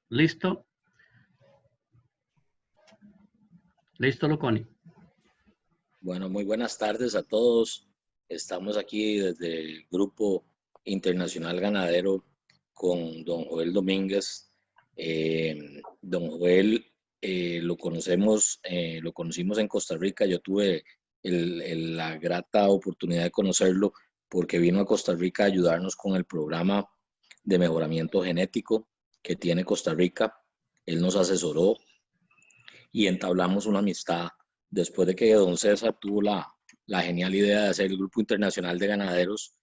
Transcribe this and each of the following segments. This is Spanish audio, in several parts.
¿Listo? ¿Listo, Luconi? Bueno, muy buenas tardes a todos. Estamos aquí desde el Grupo Internacional Ganadero con don Joel Domínguez. Don Joel lo conocimos en Costa Rica. Yo tuve la grata oportunidad de conocerlo porque vino a Costa Rica a ayudarnos con el programa de mejoramiento genético que tiene Costa Rica. Él nos asesoró y entablamos una amistad después de que don César tuvo la genial idea de hacer el Grupo Internacional de Ganaderos.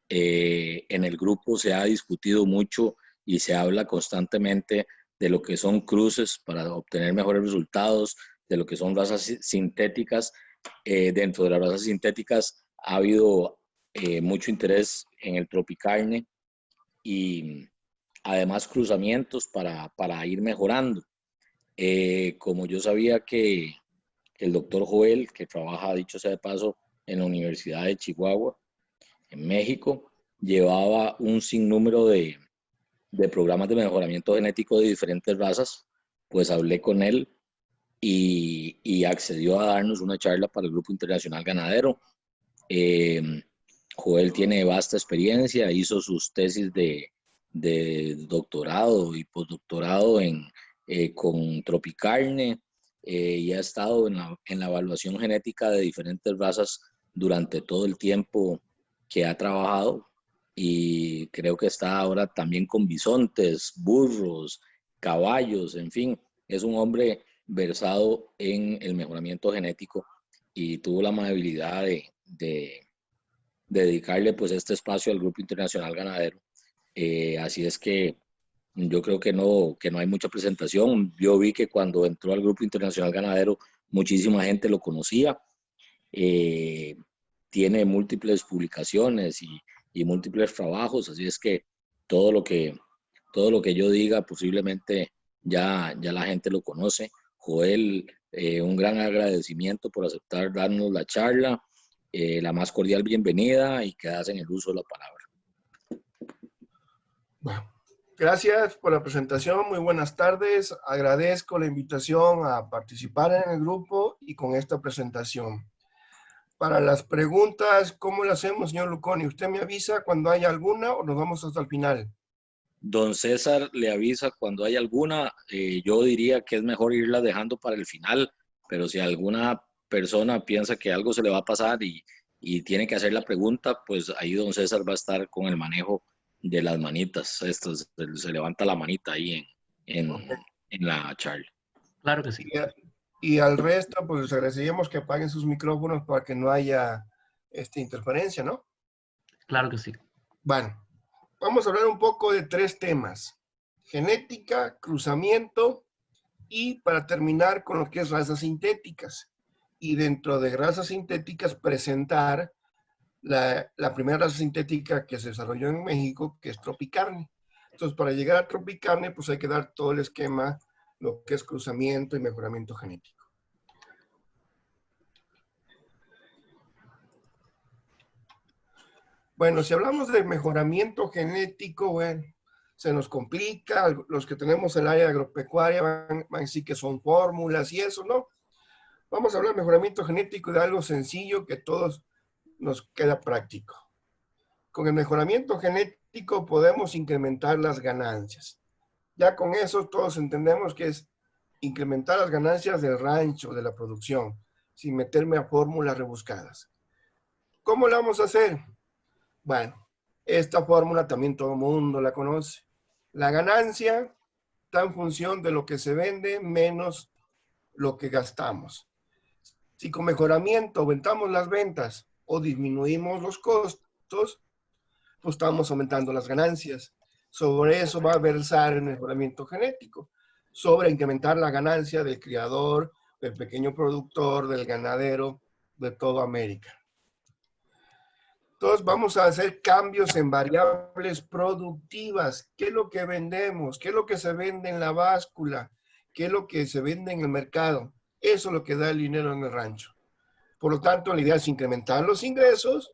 En el grupo se ha discutido mucho y se habla constantemente de lo que son cruces para obtener mejores resultados, de lo que son razas sintéticas. Dentro de las razas sintéticas ha habido mucho interés en el Tropicarne y además cruzamientos para ir mejorando. Como yo sabía que el doctor Joel, que trabaja, dicho sea de paso, en la Universidad de Chihuahua, en México, llevaba un sinnúmero de programas de mejoramiento genético de diferentes razas, pues hablé con él y accedió a darnos una charla para el Grupo Internacional Ganadero. Joel tiene vasta experiencia, hizo sus tesis de doctorado y postdoctorado con Tropicarne y ha estado en la evaluación genética de diferentes razas durante todo el tiempo que ha trabajado, y creo que está ahora también con bisontes, burros, caballos, en fin, es un hombre versado en el mejoramiento genético y tuvo la amabilidad de dedicarle pues este espacio al Grupo Internacional Ganadero. Así es que yo creo que no hay mucha presentación. Yo vi que cuando entró al Grupo Internacional Ganadero muchísima gente lo conocía. Tiene múltiples publicaciones y múltiples trabajos, así es que todo lo que yo diga posiblemente ya la gente lo conoce. Joel, un gran agradecimiento por aceptar darnos la charla, la más cordial bienvenida y que hacen el uso de la palabra. Bueno, gracias por la presentación, muy buenas tardes. Agradezco la invitación a participar en el grupo y con esta presentación. Para las preguntas, ¿cómo lo hacemos, señor Luconi? ¿Usted me avisa cuando haya alguna o nos vamos hasta el final? Don César le avisa cuando hay alguna. Yo diría que es mejor irla dejando para el final, pero si alguna persona piensa que algo se le va a pasar y tiene que hacer la pregunta, pues ahí don César va a estar con el manejo de las manitas. Esto se levanta la manita ahí en la charla. Claro que sí. Y al resto, pues les agradeceríamos que apaguen sus micrófonos para que no haya interferencia, ¿no? Claro que sí. Bueno, vamos a hablar un poco de 3 temas: genética, cruzamiento y, para terminar, con lo que es razas sintéticas. Y dentro de razas sintéticas, presentar la primera raza sintética que se desarrolló en México, que es Tropicarne. Entonces, para llegar a Tropicarne, pues hay que dar todo el esquema, lo que es cruzamiento y mejoramiento genético. Bueno, si hablamos de mejoramiento genético, bueno, se nos complica. Los que tenemos el área agropecuaria van a decir que son fórmulas y eso, ¿no? Vamos a hablar de mejoramiento genético, de algo sencillo que a todos nos queda práctico. Con el mejoramiento genético podemos incrementar las ganancias. Ya con eso todos entendemos que es incrementar las ganancias del rancho, de la producción, sin meterme a fórmulas rebuscadas. ¿Cómo lo vamos a hacer? Bueno, esta fórmula también todo el mundo la conoce. La ganancia está en función de lo que se vende menos lo que gastamos. Si con mejoramiento aumentamos las ventas o disminuimos los costos, pues estamos aumentando las ganancias. Sobre eso va a versar el mejoramiento genético, sobre incrementar la ganancia del criador, del pequeño productor, del ganadero, de toda América. Entonces vamos a hacer cambios en variables productivas. ¿Qué es lo que vendemos? ¿Qué es lo que se vende en la báscula? ¿Qué es lo que se vende en el mercado? Eso es lo que da el dinero en el rancho. Por lo tanto, la idea es incrementar los ingresos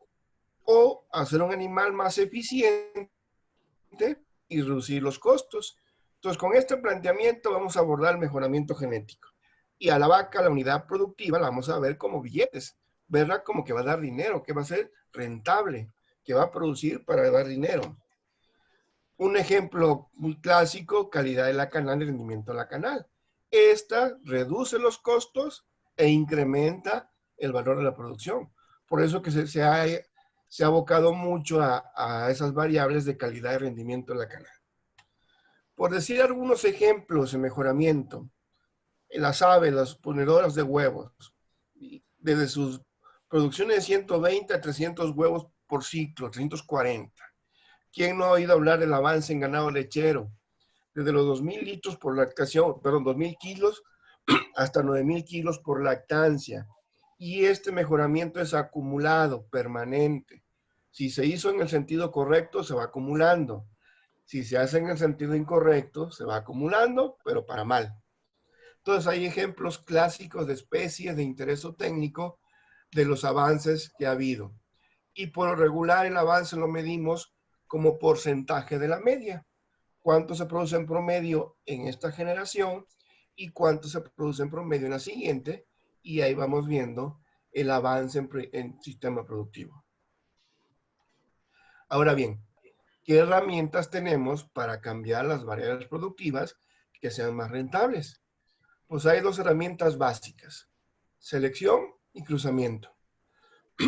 o hacer un animal más eficiente y reducir los costos. Entonces, con este planteamiento vamos a abordar el mejoramiento genético. Y a la vaca, la unidad productiva, la vamos a ver como billetes, verla como que va a dar dinero, que va a ser rentable, que va a producir para dar dinero. Un ejemplo muy clásico, calidad de la canal y rendimiento de la canal. Esta reduce los costos e incrementa el valor de la producción. Por eso que se ha abocado mucho a esas variables de calidad y rendimiento de la canal. Por decir algunos ejemplos de mejoramiento, las aves, las ponedoras de huevos, desde sus producciones de 120 a 300 huevos por ciclo, 340. ¿Quién no ha oído hablar del avance en ganado lechero? Desde los 2.000 litros por lactación, perdón, 2.000 kilos hasta 9.000 kilos por lactancia. Y este mejoramiento es acumulado, permanente. Si se hizo en el sentido correcto, se va acumulando. Si se hace en el sentido incorrecto, se va acumulando, pero para mal. Entonces hay ejemplos clásicos de especies de interés técnico de los avances que ha habido. Y por lo regular el avance lo medimos como porcentaje de la media. Cuánto se produce en promedio en esta generación y cuánto se produce en promedio en la siguiente. Y ahí vamos viendo el avance en sistema productivo. Ahora bien, ¿qué herramientas tenemos para cambiar las variables productivas que sean más rentables? Pues hay dos herramientas básicas, selección y cruzamiento.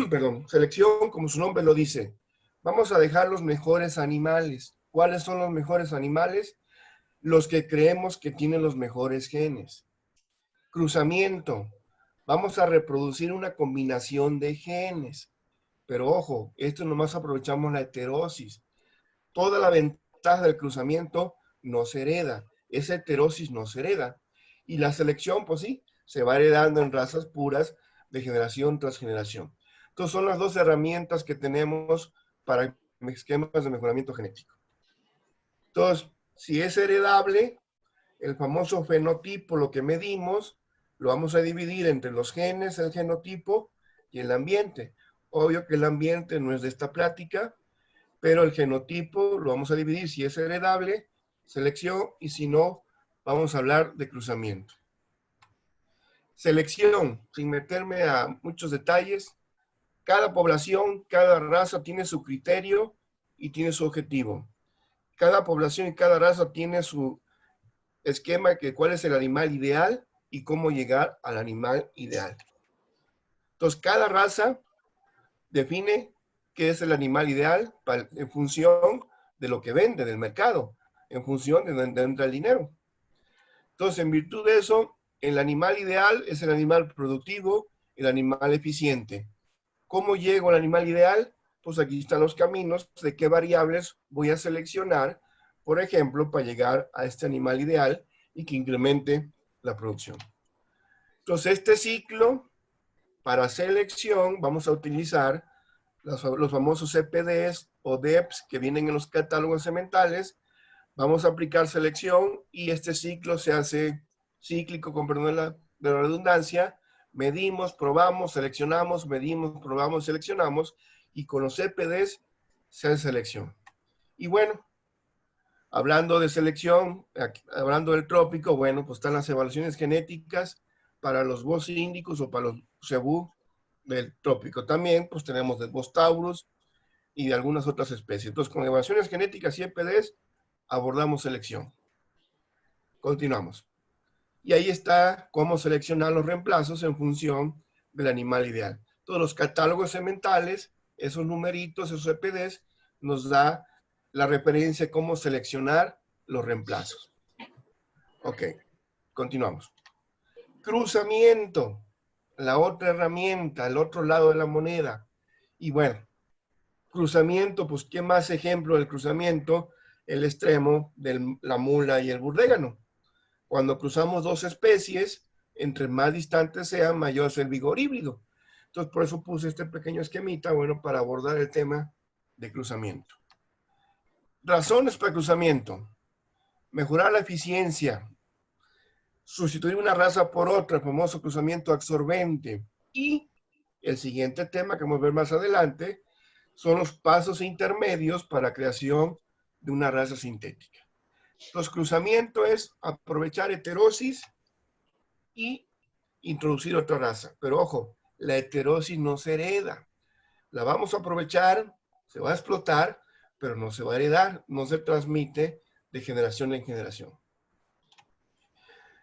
Perdón, selección, como su nombre lo dice, vamos a dejar los mejores animales. ¿Cuáles son los mejores animales? Los que creemos que tienen los mejores genes. Cruzamiento, vamos a reproducir una combinación de genes. Pero ojo, esto nomás aprovechamos la heterosis. Toda la ventaja del cruzamiento no se hereda. Esa heterosis no se hereda. Y la selección, pues sí, se va heredando en razas puras de generación tras generación. Entonces son las dos herramientas que tenemos para esquemas de mejoramiento genético. Entonces, si es heredable, el famoso fenotipo, lo que medimos, lo vamos a dividir entre los genes, el genotipo y el ambiente. Obvio que el ambiente no es de esta plática, pero el genotipo lo vamos a dividir si es heredable, selección, y si no, vamos a hablar de cruzamiento. Selección, sin meterme a muchos detalles, cada población, cada raza tiene su criterio y tiene su objetivo. Cada población y cada raza tiene su esquema de cuál es el animal ideal y cómo llegar al animal ideal. Entonces, cada raza define qué es el animal ideal en función de lo que vende, del mercado, en función de donde entra el dinero. Entonces, en virtud de eso, el animal ideal es el animal productivo, el animal eficiente. ¿Cómo llego al animal ideal? Pues aquí están los caminos de qué variables voy a seleccionar, por ejemplo, para llegar a este animal ideal y que incremente la producción. Entonces, este ciclo, para selección, vamos a utilizar los famosos CPDs o DEPs que vienen en los catálogos sementales. Vamos a aplicar selección y este ciclo se hace cíclico, con perdón de la redundancia. Medimos, probamos, seleccionamos, medimos, probamos, seleccionamos, y con los CPDs se hace selección. Y bueno, hablando de selección, hablando del trópico, bueno, pues están las evaluaciones genéticas para los bos índicos o para los cebú del trópico. También pues tenemos de Bos taurus y de algunas otras especies. Entonces, con evaluaciones genéticas y EPDs abordamos selección. Continuamos. Y ahí está cómo seleccionar los reemplazos en función del animal ideal. Todos los catálogos sementales, esos numeritos, esos EPDs, nos da la referencia de cómo seleccionar los reemplazos. Ok, continuamos. Cruzamiento, la otra herramienta, el otro lado de la moneda. Y bueno, cruzamiento, pues, ¿qué más ejemplo del cruzamiento? El extremo de la mula y el burdégano. Cuando cruzamos dos especies, entre más distantes sean, mayor es el vigor híbrido. Entonces, por eso puse este pequeño esquemita, bueno, para abordar el tema de cruzamiento. Razones para cruzamiento. Mejorar la eficiencia. Sustituir una raza por otra, el famoso cruzamiento absorbente. Y el siguiente tema que vamos a ver más adelante son los pasos intermedios para la creación de una raza sintética. Los cruzamientos es aprovechar heterosis y introducir otra raza. Pero ojo, la heterosis no se hereda. La vamos a aprovechar, se va a explotar, pero no se va a heredar, no se transmite de generación en generación.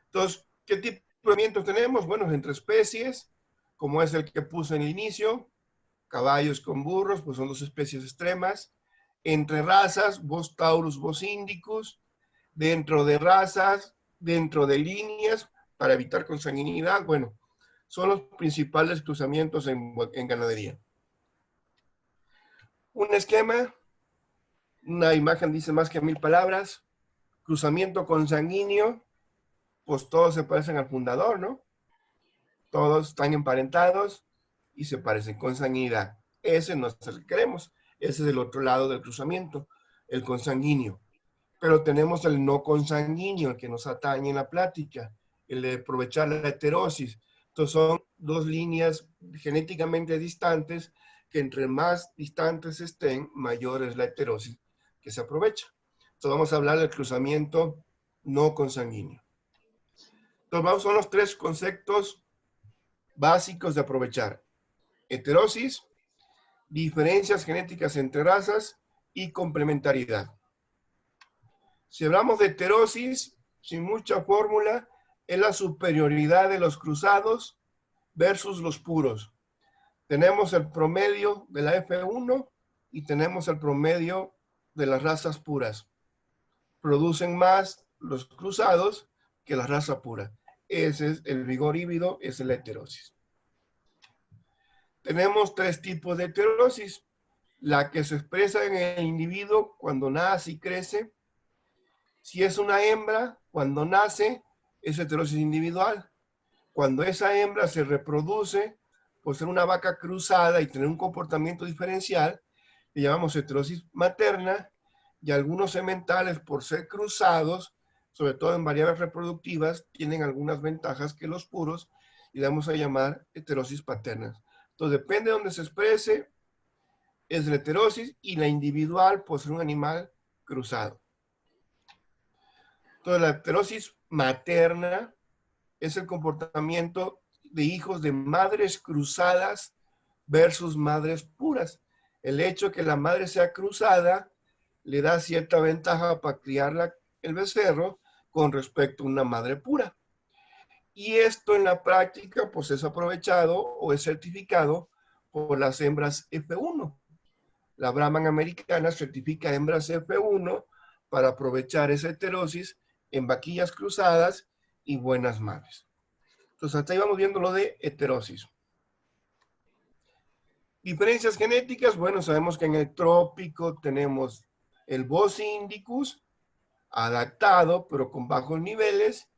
Entonces, ¿qué tipo de cruzamientos tenemos? Bueno, entre especies, como es el que puse en el inicio, caballos con burros, pues son dos especies extremas. Entre razas, Bos taurus, Bos indicus. Dentro de razas, dentro de líneas, para evitar consanguinidad, bueno, son los principales cruzamientos en ganadería. Un esquema, una imagen dice más que 1000 palabras. Cruzamiento consanguíneo, pues todos se parecen al fundador, ¿no? Todos están emparentados y se parecen con sanguinidad. Ese no es el que queremos. Ese es el otro lado del cruzamiento, el consanguíneo. Pero tenemos el no consanguíneo, el que nos atañe en la plática, el de aprovechar la heterosis. Entonces son dos líneas genéticamente distantes que entre más distantes estén, mayor es la heterosis que se aprovecha. Entonces vamos a hablar del cruzamiento no consanguíneo. Entonces son los tres conceptos básicos de aprovechar: heterosis, diferencias genéticas entre razas y complementariedad. Si hablamos de heterosis, sin mucha fórmula, es la superioridad de los cruzados versus los puros. Tenemos el promedio de la F1 y tenemos el promedio de las razas puras. Producen más los cruzados que la raza pura. Ese es el vigor híbrido, esa es la heterosis. Tenemos tres tipos de heterosis. La que se expresa en el individuo cuando nace y crece. Si es una hembra, cuando nace, es heterosis individual. Cuando esa hembra se reproduce, por ser una vaca cruzada y tener un comportamiento diferencial, le llamamos heterosis materna, y algunos sementales, por ser cruzados, sobre todo en variables reproductivas, tienen algunas ventajas que los puros, y le vamos a llamar heterosis paterna. Entonces, depende de donde se exprese, es la heterosis, y la individual, por ser un animal cruzado. Entonces, la heterosis materna es el comportamiento de hijos de madres cruzadas versus madres puras. El hecho de que la madre sea cruzada le da cierta ventaja para criar el becerro con respecto a una madre pura. Y esto en la práctica pues es aprovechado o es certificado por las hembras F1. La Brahman americana certifica hembras F1 para aprovechar esa heterosis en vaquillas cruzadas y buenas madres. Entonces, hasta ahí vamos viendo lo de heterosis. Diferencias genéticas, bueno, sabemos que en el trópico tenemos el Bos indicus, adaptado, pero con bajos niveles,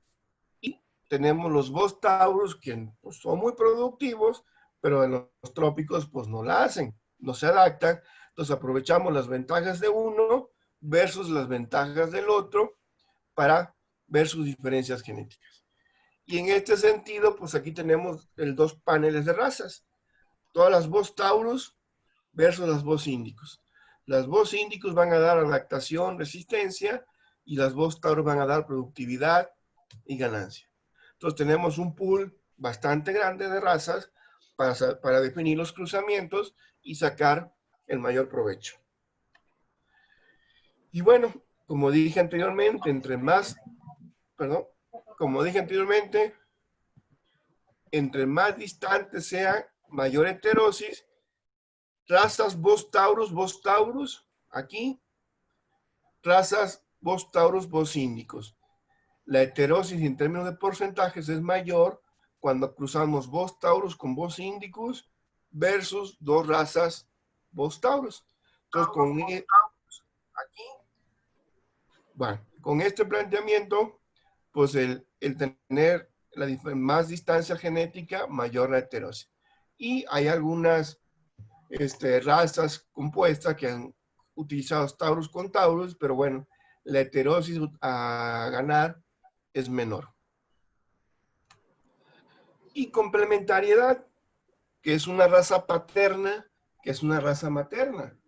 y tenemos los Bos taurus, que pues, son muy productivos, pero en los trópicos pues no la hacen, no se adaptan. Entonces aprovechamos las ventajas de uno versus las ventajas del otro para ver sus diferencias genéticas. Y en este sentido, pues aquí tenemos dos paneles de razas. Todas las Bos taurus versus las Bos indicus. Las Bos indicus van a dar adaptación, resistencia, y las Bos taurus van a dar productividad y ganancia. Entonces tenemos un pool bastante grande de razas para definir los cruzamientos y sacar el mayor provecho. Y bueno, como dije anteriormente, entre más distante sea, mayor heterosis. Razas Bos taurus, aquí. Razas Bos taurus, Bos indicus. La heterosis en términos de porcentajes es mayor cuando cruzamos Bos taurus con Bos indicus versus dos razas Bos taurus. Entonces, con este planteamiento, pues el tener más distancia genética, mayor la heterosis. Y hay algunas razas compuestas que han utilizado taurus con taurus, pero bueno, la heterosis a ganar es menor. Y complementariedad, que es una raza paterna, que es una raza materna.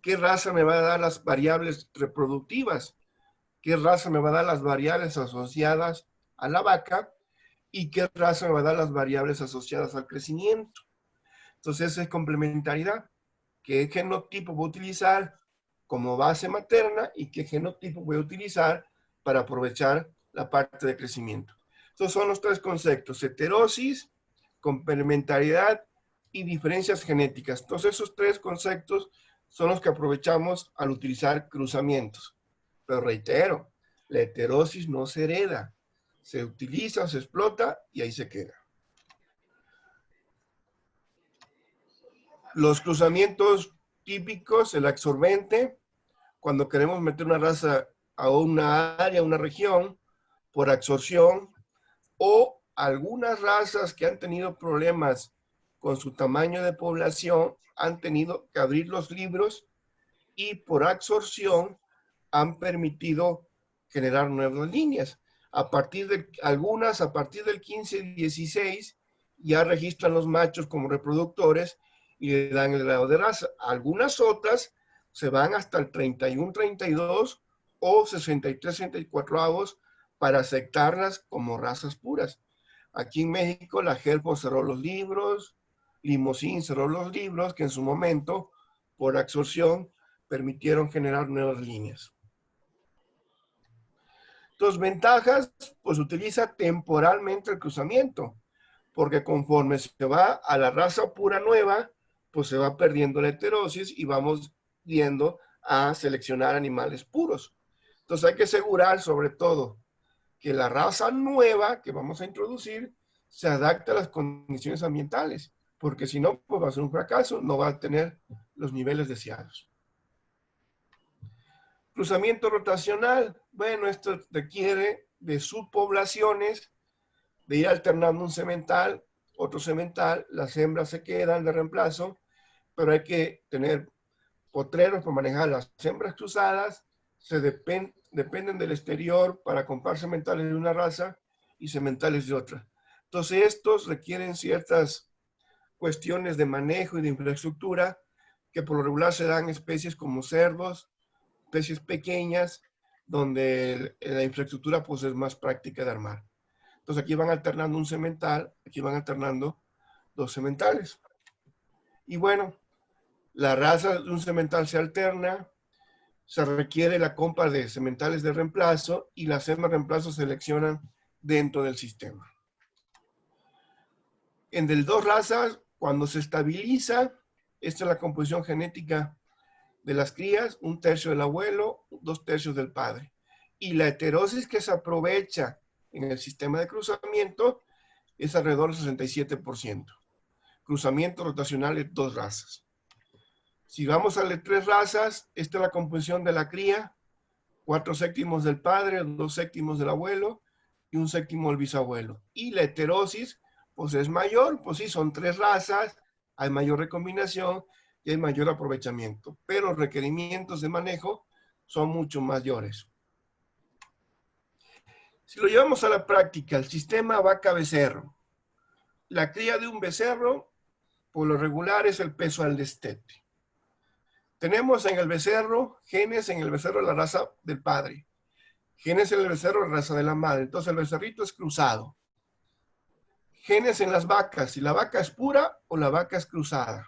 ¿Qué raza me va a dar las variables reproductivas? qué raza me va a dar las variables asociadas a la vaca y qué raza me va a dar las variables asociadas al crecimiento. Entonces, esa es complementariedad. ¿Qué genotipo voy a utilizar como base materna y qué genotipo voy a utilizar para aprovechar la parte de crecimiento? Estos son los tres conceptos: heterosis, complementariedad y diferencias genéticas. Entonces, esos tres conceptos son los que aprovechamos al utilizar cruzamientos. Pero reitero, la heterosis no se hereda. Se utiliza, se explota y ahí se queda. Los cruzamientos típicos, el absorbente, cuando queremos meter una raza a una área, a una región, por absorción, o algunas razas que han tenido problemas con su tamaño de población, han tenido que abrir los libros y por absorción han permitido generar nuevas líneas. A partir de algunas, a partir del 15-16, ya registran los machos como reproductores y le dan el grado de raza. Algunas otras se van hasta el 31-32 o 63-64 para aceptarlas como razas puras. Aquí en México la Hereford cerró los libros, Limousin cerró los libros que en su momento, por absorción, permitieron generar nuevas líneas. Entonces, ventajas, pues utiliza temporalmente el cruzamiento, porque conforme se va a la raza pura nueva, pues se va perdiendo la heterosis y vamos yendo a seleccionar animales puros. Entonces hay que asegurar sobre todo que la raza nueva que vamos a introducir se adapte a las condiciones ambientales, porque si no, pues va a ser un fracaso, no va a tener los niveles deseados. Cruzamiento rotacional, bueno, esto requiere de subpoblaciones, de ir alternando un semental, otro semental, las hembras se quedan de reemplazo, pero hay que tener potreros para manejar las hembras cruzadas, dependen del exterior para comprar sementales de una raza y sementales de otra. Entonces estos requieren ciertas cuestiones de manejo y de infraestructura que por lo regular se dan en especies como cerdos, especies pequeñas, donde la infraestructura pues es más práctica de armar. Entonces aquí van alternando un semental, aquí van alternando dos sementales. Y bueno, la raza de un semental se alterna, se requiere la compra de sementales de reemplazo y las hembras de reemplazo se seleccionan dentro del sistema. En el dos razas, cuando se estabiliza, esta es la composición genética de las crías, 1/3 del abuelo, 2/3 del padre. Y la heterosis que se aprovecha en el sistema de cruzamiento es alrededor del 67%. Cruzamiento rotacional de dos razas. Si vamos a las tres razas, esta es la composición de la cría, 4/7 del padre, 2/7 del abuelo y 1/7 del bisabuelo. Y la heterosis, pues es mayor, pues sí, son tres razas, hay mayor recombinación y hay mayor aprovechamiento, pero los requerimientos de manejo son mucho mayores. Si lo llevamos a la práctica, el sistema vaca-becerro, la cría de un becerro, por lo regular es el peso al destete. Tenemos en el becerro, genes en el becerro de la raza del padre, genes en el becerro de la raza de la madre. Entonces el becerrito es cruzado. Genes en las vacas, si la vaca es pura o la vaca es cruzada.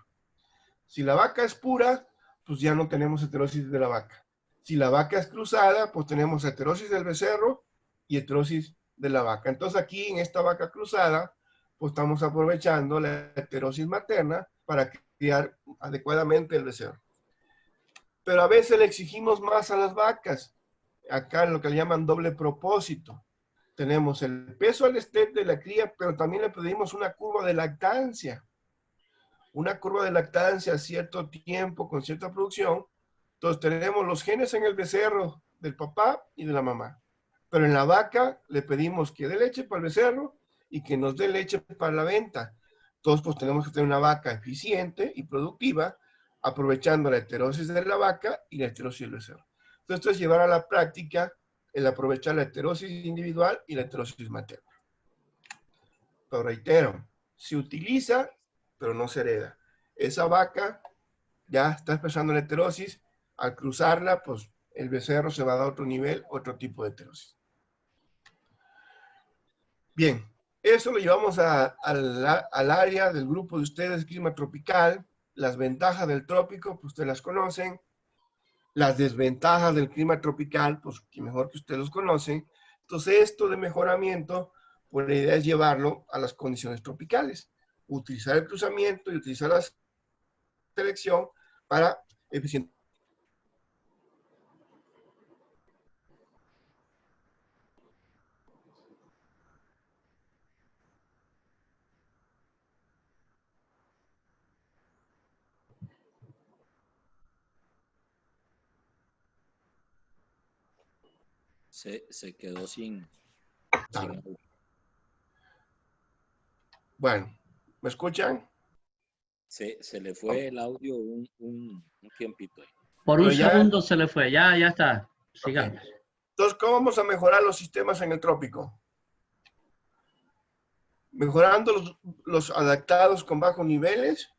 Si la vaca es pura, pues ya no tenemos heterosis de la vaca. Si la vaca es cruzada, pues tenemos heterosis del becerro y heterosis de la vaca. Entonces aquí en esta vaca cruzada, pues estamos aprovechando la heterosis materna para criar adecuadamente el becerro. Pero a veces le exigimos más a las vacas. Acá lo que le llaman doble propósito. Tenemos el peso al destete de la cría, pero también le pedimos una curva de lactancia. Una curva de lactancia a cierto tiempo con cierta producción. Entonces tenemos los genes en el becerro del papá y de la mamá. Pero en la vaca le pedimos que dé leche para el becerro y que nos dé leche para la venta. Entonces pues tenemos que tener una vaca eficiente y productiva, aprovechando la heterosis de la vaca y la heterosis del becerro. Entonces esto es llevar a la práctica el aprovechar la heterosis individual y la heterosis materna. Pero reitero, se utiliza, pero no se hereda. Esa vaca ya está expresando la heterosis, al cruzarla, pues el becerro se va a dar otro nivel, otro tipo de heterosis. Bien, eso lo llevamos al área del grupo de ustedes, clima tropical. Las ventajas del trópico, pues ustedes las conocen. Las desventajas del clima tropical, pues que mejor que ustedes los conocen. Entonces, esto de mejoramiento, pues la idea es llevarlo a las condiciones tropicales. Utilizar el cruzamiento y utilizar la selección para eficientar. Se quedó sin Claro. audio. Bueno, ¿me escuchan? Se le fue el audio un tiempito ahí. Por Pero un ya- segundo se le fue. Ya está. Sigamos. Entonces, ¿cómo vamos a mejorar los sistemas en el trópico? Mejorando los adaptados con bajos niveles.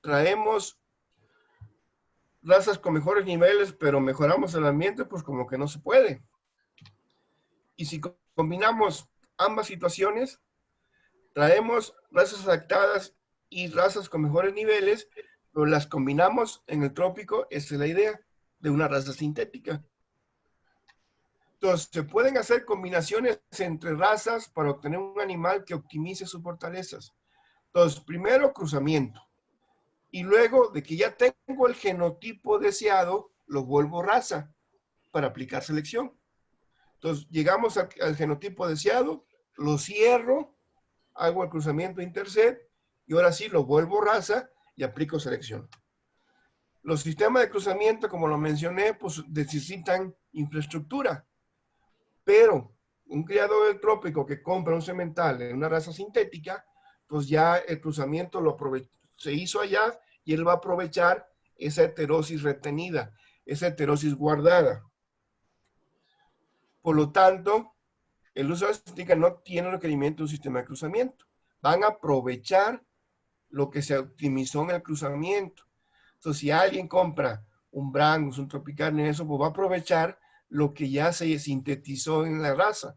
Traemos razas con mejores niveles, pero mejoramos el ambiente, pues como que no se puede. Y si combinamos ambas situaciones, traemos razas adaptadas y razas con mejores niveles, pero las combinamos en el trópico, esa es la idea de una raza sintética. Entonces, se pueden hacer combinaciones entre razas para obtener un animal que optimice sus fortalezas. Entonces, primero cruzamiento. Y luego de que ya tengo el genotipo deseado, lo vuelvo raza para aplicar selección. Entonces, llegamos al genotipo deseado, lo cierro, hago el cruzamiento interset y ahora sí lo vuelvo raza y aplico selección. Los sistemas de cruzamiento, como lo mencioné, pues necesitan infraestructura. Pero un criador del trópico que compra un semental en una raza sintética, pues ya el cruzamiento se hizo allá y él va a aprovechar esa heterosis retenida, esa heterosis guardada. Por lo tanto, el uso de la sintética no tiene requerimiento de un sistema de cruzamiento. Van a aprovechar lo que se optimizó en el cruzamiento. Entonces, si alguien compra un Brangus, un Tropical, eso, pues va a aprovechar lo que ya se sintetizó en la raza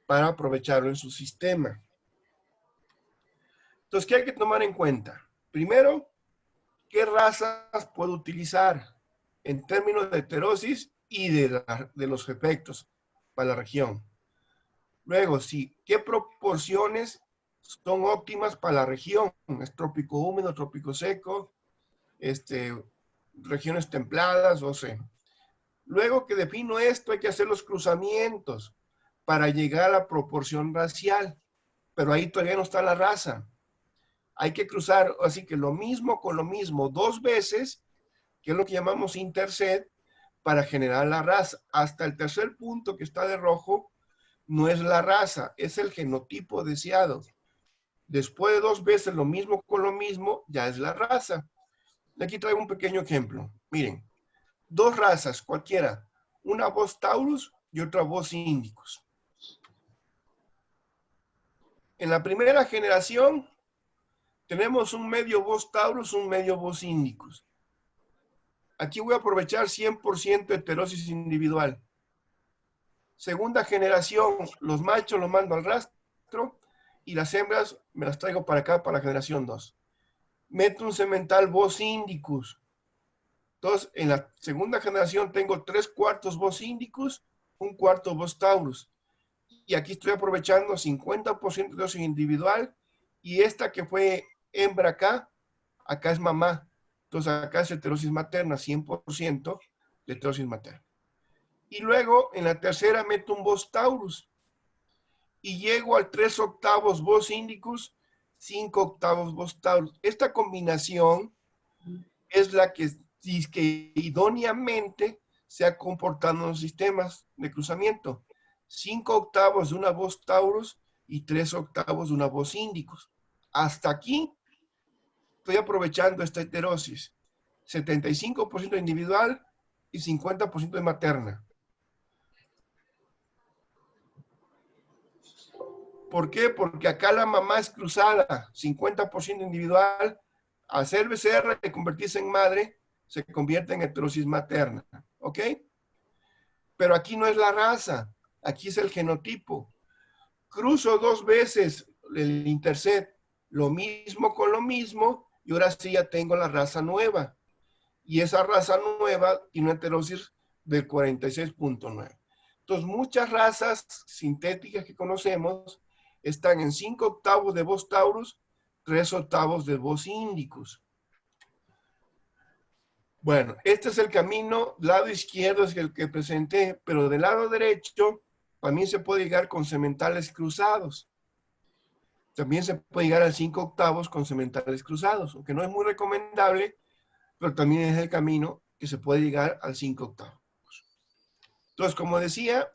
para aprovecharlo en su sistema. Entonces, ¿qué hay que tomar en cuenta? Primero, ¿qué razas puedo utilizar en términos de heterosis y de los efectos para la región? Luego, sí, ¿qué proporciones son óptimas para la región? ¿Es trópico húmedo, trópico seco, regiones templadas, o sea? Luego que defino esto, hay que hacer los cruzamientos para llegar a la proporción racial, pero ahí todavía no está la raza. Hay que cruzar, así que lo mismo con lo mismo 2 veces, que es lo que llamamos interset, para generar la raza. Hasta el tercer punto que está de rojo, no es la raza, es el genotipo deseado. Después de 2 veces lo mismo con lo mismo, ya es la raza. Aquí traigo un pequeño ejemplo. Miren, 2 razas, cualquiera. Una Bos taurus y otra Bos indicus. En la primera generación tenemos un medio Bos taurus, un medio Bos indicus. Aquí voy a aprovechar 100% heterosis individual. Segunda generación, los machos los mando al rastro y las hembras me las traigo para acá, para la generación 2. Meto un semental Bos indicus. Entonces, en la segunda generación tengo 3/4 Bos indicus, 1/4 Bos taurus. Y aquí estoy aprovechando 50% de dosis individual. Y esta que fue hembra acá es mamá. Entonces, acá es heterosis materna, 100% de heterosis materna. Y luego, en la tercera meto un Bos taurus. Y llego al 3/8 Bos indicus, 5/8 Bos taurus. Esta combinación es la que idóneamente se ha comportado en los sistemas de cruzamiento. 5/8 de una Bos taurus y 3/8 de una Bos indicus. Hasta aquí estoy aprovechando esta heterosis. 75% individual y 50% de materna. ¿Por qué? Porque acá la mamá es cruzada, 50% individual. Al ser BCR y convertirse en madre, se convierte en heterosis materna. ¿Ok? Pero aquí no es la raza, aquí es el genotipo. Cruzo 2 veces el intercept, lo mismo con lo mismo, y ahora sí ya tengo la raza nueva. Y esa raza nueva tiene una heterosis del 46.9. Entonces, muchas razas sintéticas que conocemos están en 5 octavos de Bos taurus, 3 octavos de Bos indicus. Bueno, este es el camino, lado izquierdo es el que presenté, pero del lado derecho también se puede llegar con sementales cruzados. También se puede llegar a 5 octavos con sementales cruzados, aunque no es muy recomendable, pero también es el camino que se puede llegar al 5 octavos. Entonces, como decía,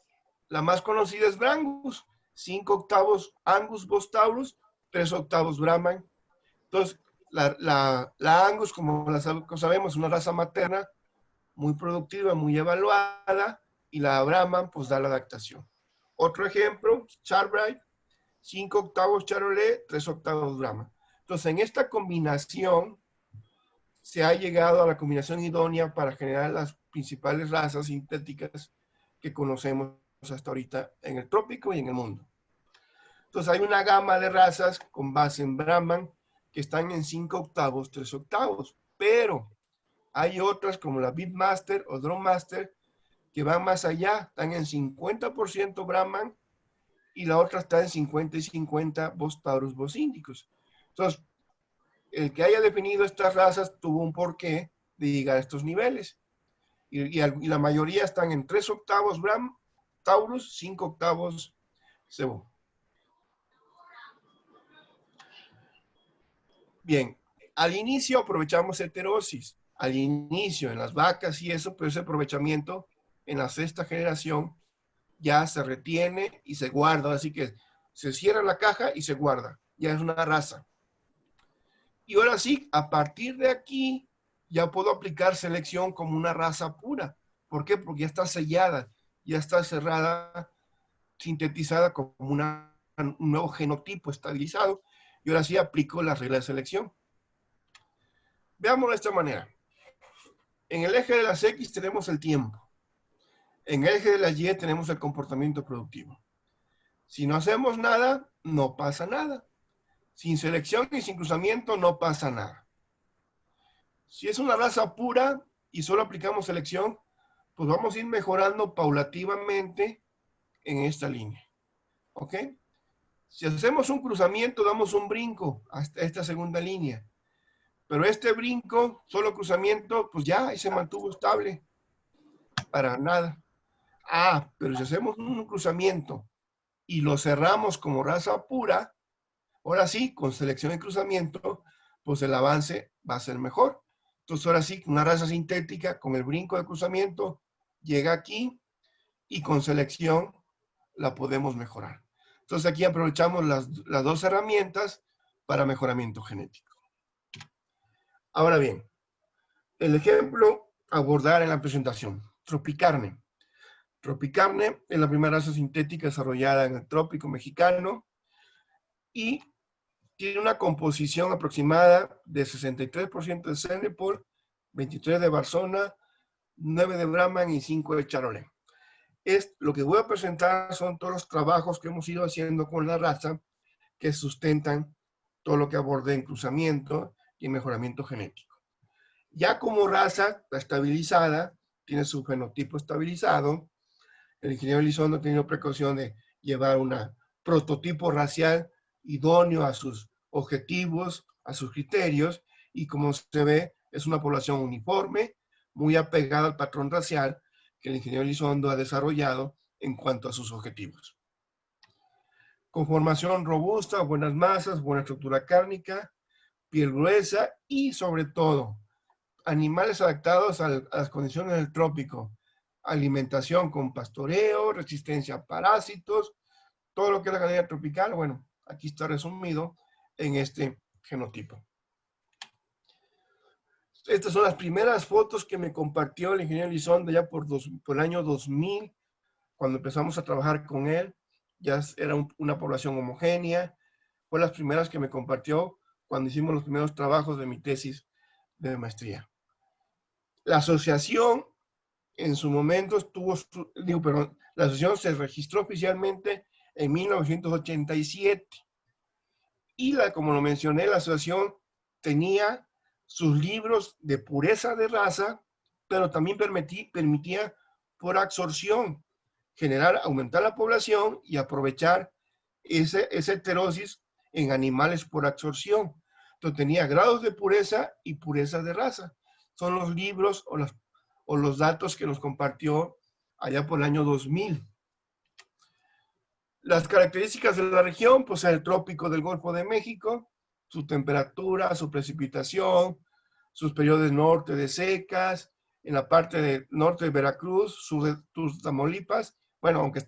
la más conocida es Brangus, 5 octavos Angus Bos taurus, 3 octavos Brahman. Entonces, la Angus, como sabemos, es una raza materna muy productiva, muy evaluada, y la Brahman pues da la adaptación. Otro ejemplo, Charbray, 5 octavos Charolais, 3 octavos Brahman. Entonces, en esta combinación se ha llegado a la combinación idónea para generar las principales razas sintéticas que conocemos hasta ahorita en el trópico y en el mundo. Entonces, hay una gama de razas con base en Brahman que están en 5 octavos, 3 octavos, pero hay otras como la Beatmaster o Drummaster que van más allá, están en 50% Brahman y la otra está en 50 y 50 Bos taurus, Bos indicus. Entonces, el que haya definido estas razas tuvo un porqué de llegar a estos niveles. Y la mayoría están en 3 octavos Brahman, Taurus, 5 octavos Cebo. Bien, al inicio aprovechamos heterosis. Al inicio, en las vacas y eso, pero ese aprovechamiento en la 6ª generación ya se retiene y se guarda. Así que se cierra la caja y se guarda. Ya es una raza. Y ahora sí, a partir de aquí, ya puedo aplicar selección como una raza pura. ¿Por qué? Porque ya está sellada, ya está cerrada, sintetizada como un nuevo genotipo estabilizado. Y ahora sí aplico las reglas de selección. Veámoslo de esta manera. En el eje de las X tenemos el tiempo. En el eje de las Y tenemos el comportamiento productivo. Si no hacemos nada, no pasa nada. Sin selección y sin cruzamiento no pasa nada. Si es una raza pura y solo aplicamos selección, pues vamos a ir mejorando paulativamente en esta línea. ¿Ok? Si hacemos un cruzamiento, damos un brinco hasta esta segunda línea. Pero este brinco, solo cruzamiento, pues ya, ahí se mantuvo estable. Para nada. Ah, pero si hacemos un cruzamiento y lo cerramos como raza pura, ahora sí, con selección y cruzamiento, pues el avance va a ser mejor. Entonces, ahora sí, una raza sintética con el brinco de cruzamiento llega aquí y con selección la podemos mejorar. Entonces, aquí aprovechamos las 2 herramientas para mejoramiento genético. Ahora bien, el ejemplo a abordar en la presentación, Tropicarne. Tropicarne es la primera raza sintética desarrollada en el trópico mexicano y tiene una composición aproximada de 63% de Cenepol, 23% de Barzona, 9% de Brahman y 5% de Charolais. Lo que voy a presentar son todos los trabajos que hemos ido haciendo con la raza que sustentan todo lo que abordé en cruzamiento y en mejoramiento genético. Ya como raza estabilizada, tiene su fenotipo estabilizado, el ingeniero Elizondo ha tenido precaución de llevar un prototipo racial idóneo a sus objetivos, a sus criterios, y como se ve, es una población uniforme, muy apegada al patrón racial que el ingeniero Elizondo ha desarrollado en cuanto a sus objetivos. Conformación robusta, buenas masas, buena estructura cárnica, piel gruesa y sobre todo, animales adaptados a las condiciones del trópico, alimentación con pastoreo, resistencia a parásitos, todo lo que es la ganadería tropical, bueno, aquí está resumido en este genotipo. Estas son las primeras fotos que me compartió el ingeniero Elizondo ya por el año 2000, cuando empezamos a trabajar con él. Ya era una población homogénea. Fue las primeras que me compartió cuando hicimos los primeros trabajos de mi tesis de maestría. La asociación en su momento la asociación se registró oficialmente en 1987. Y como lo mencioné, la asociación tenía sus libros de pureza de raza, pero también permitía por absorción aumentar la población y aprovechar esa heterosis en animales por absorción. Entonces tenía grados de pureza y pureza de raza. Son los libros o los datos que nos compartió allá por el año 2000. Las características de la región, pues el trópico del Golfo de México, su temperatura, su precipitación, sus periodos norte de secas, en la parte norte de Veracruz, sus Tamaulipas, bueno, aunque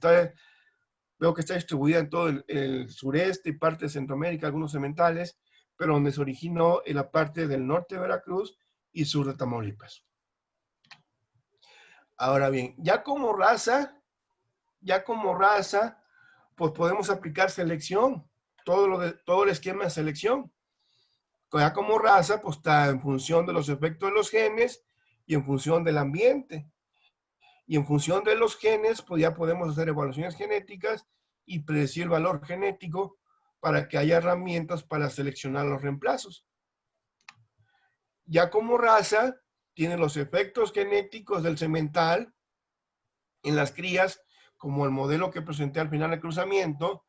veo que está distribuida en todo el sureste y parte de Centroamérica, algunos sementales, pero donde se originó en la parte del norte de Veracruz y sur de Tamaulipas. Ahora bien, ya como raza, pues podemos aplicar selección, todo el esquema de selección. Ya como raza, pues está en función de los efectos de los genes y en función del ambiente. Y en función de los genes, pues ya podemos hacer evaluaciones genéticas y predecir el valor genético para que haya herramientas para seleccionar los reemplazos. Ya como raza, tiene los efectos genéticos del semental en las crías, como el modelo que presenté al final del cruzamiento,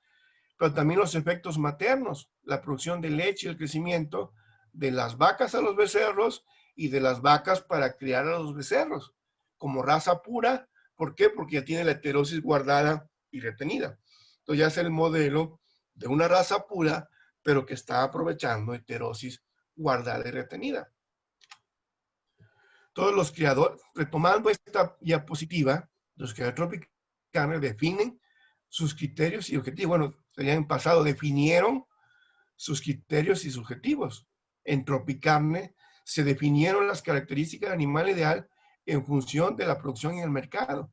pero también los efectos maternos, la producción de leche y el crecimiento de las vacas a los becerros y de las vacas para criar a los becerros, como raza pura. ¿Por qué? Porque ya tiene la heterosis guardada y retenida. Entonces ya es el modelo de una raza pura, pero que está aprovechando heterosis guardada y retenida. Todos los criadores, retomando esta diapositiva, los criadores Tropicarne definen sus criterios y objetivos. Bueno, ya en pasado definieron sus criterios y subjetivos. En Tropicarne se definieron las características del animal ideal en función de la producción en el mercado.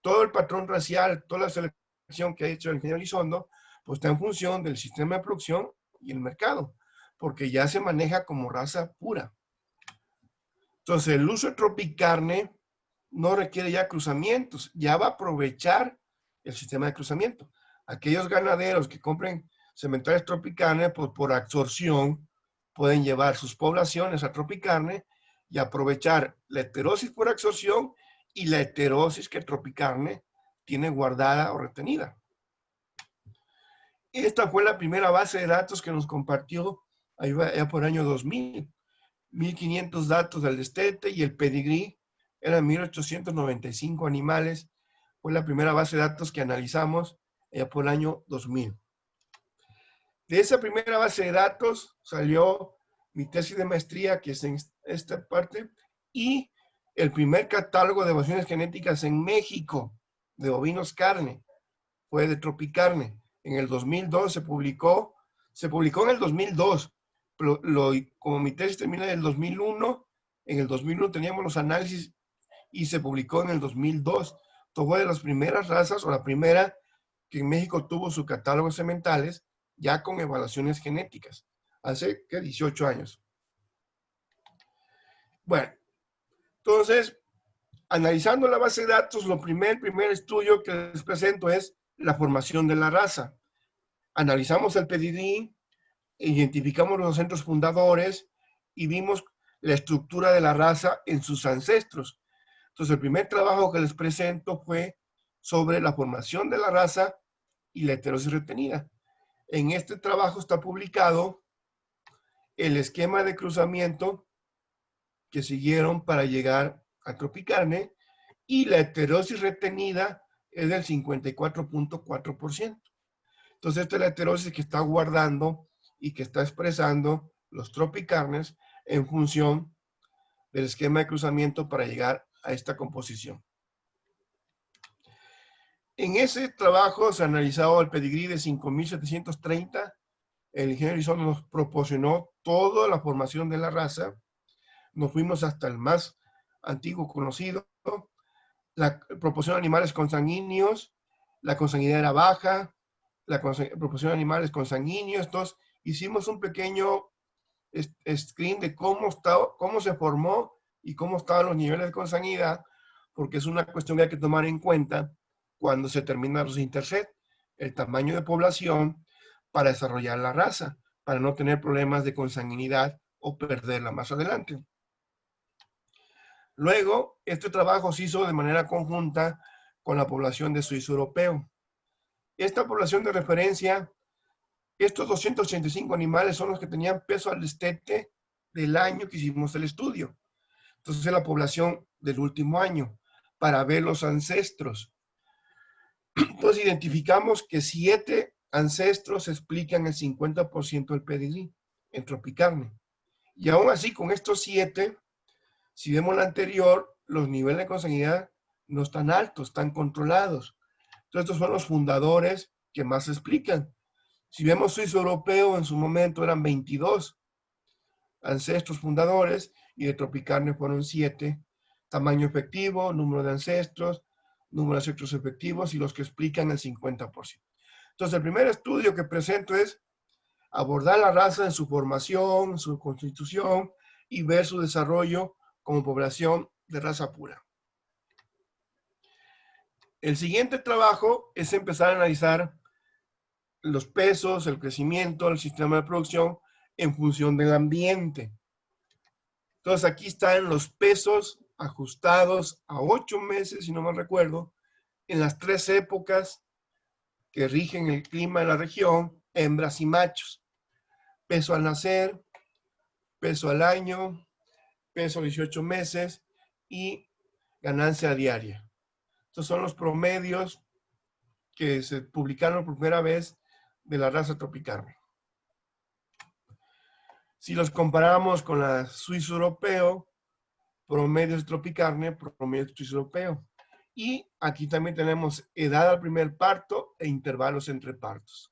Todo el patrón racial, toda la selección que ha hecho el ingeniero Elizondo, pues está en función del sistema de producción y el mercado, porque ya se maneja como raza pura. Entonces, el uso de Tropicarne no requiere ya cruzamientos, ya va a aprovechar el sistema de cruzamiento. Aquellos ganaderos que compren sementales Tropicarne, pues por absorción, pueden llevar sus poblaciones a Tropicarne y aprovechar la heterosis por absorción y la heterosis que Tropicarne tiene guardada o retenida. Esta fue la primera base de datos que nos compartió allá por el año 2000. 1500 datos del destete y el pedigrí eran 1895 animales. Fue la primera base de datos que analizamos allá por el año 2000. De esa primera base de datos salió mi tesis de maestría, que es en esta parte, y el primer catálogo de evaluaciones genéticas en México de bovinos carne fue de Tropicarne. En el 2002 se publicó en el 2002, pero como mi tesis termina en el 2001, en el 2001 teníamos los análisis y se publicó en el 2002. Entonces fue de las primeras razas, o la primera que en México tuvo su catálogo de sementales ya con evaluaciones genéticas, hace 18 años. Bueno, entonces, analizando la base de datos, el primer estudio que les presento es la formación de la raza. Analizamos el pedigrí, identificamos los centros fundadores y vimos la estructura de la raza en sus ancestros. Entonces, el primer trabajo que les presento fue sobre la formación de la raza y la heterosis retenida. En este trabajo está publicado el esquema de cruzamiento que siguieron para llegar a Tropicarne y la heterosis retenida es del 54.4%. Entonces, esta es la heterosis que está guardando y que está expresando los Tropicarnes en función del esquema de cruzamiento para llegar a esta composición. En ese trabajo se ha analizado el pedigrí de 5.730. El ingeniero Elizondo nos proporcionó toda la formación de la raza. Nos fuimos hasta el más antiguo conocido. La proporción de animales consanguíneos, la consanguinidad era baja, la proporción de animales consanguíneos. Entonces, hicimos un pequeño screen de cómo se formó y cómo estaban los niveles de consanguinidad, porque es una cuestión que hay que tomar en cuenta cuando se terminan los interset, el tamaño de población para desarrollar la raza, para no tener problemas de consanguinidad o perderla más adelante. Luego, este trabajo se hizo de manera conjunta con la población de suizo europeo. Esta población de referencia, estos 285 animales son los que tenían peso al destete del año que hicimos el estudio. Entonces, es la población del último año, para ver los ancestros. Entonces, identificamos que 7 ancestros explican el 50% del pedigrí en Tropicarne. Y aún así, con estos 7, si vemos la anterior, los niveles de consanguinidad no están altos, están controlados. Entonces, estos son los fundadores que más explican. Si vemos suizo europeo, en su momento eran 22 ancestros fundadores, y de Tropicarne fueron 7. Tamaño efectivo, número de ancestros, número de ancestros efectivos y los que explican el 50%. Entonces, el primer estudio que presento es abordar la raza en su formación, su constitución y ver su desarrollo como población de raza pura. El siguiente trabajo es empezar a analizar los pesos, el crecimiento, el sistema de producción en función del ambiente. Entonces, aquí están los pesos ajustados a 8 meses, si no mal recuerdo, en las 3 épocas que rigen el clima de la región, hembras y machos. Peso al nacer, peso al año, peso a 18 meses y ganancia diaria. Estos son los promedios que se publicaron por primera vez de la raza Tropicarne. Si los comparamos con la suizo europeo, promedios de Tropicarne, promedio de suizo europeo. Y aquí también tenemos edad al primer parto e intervalos entre partos.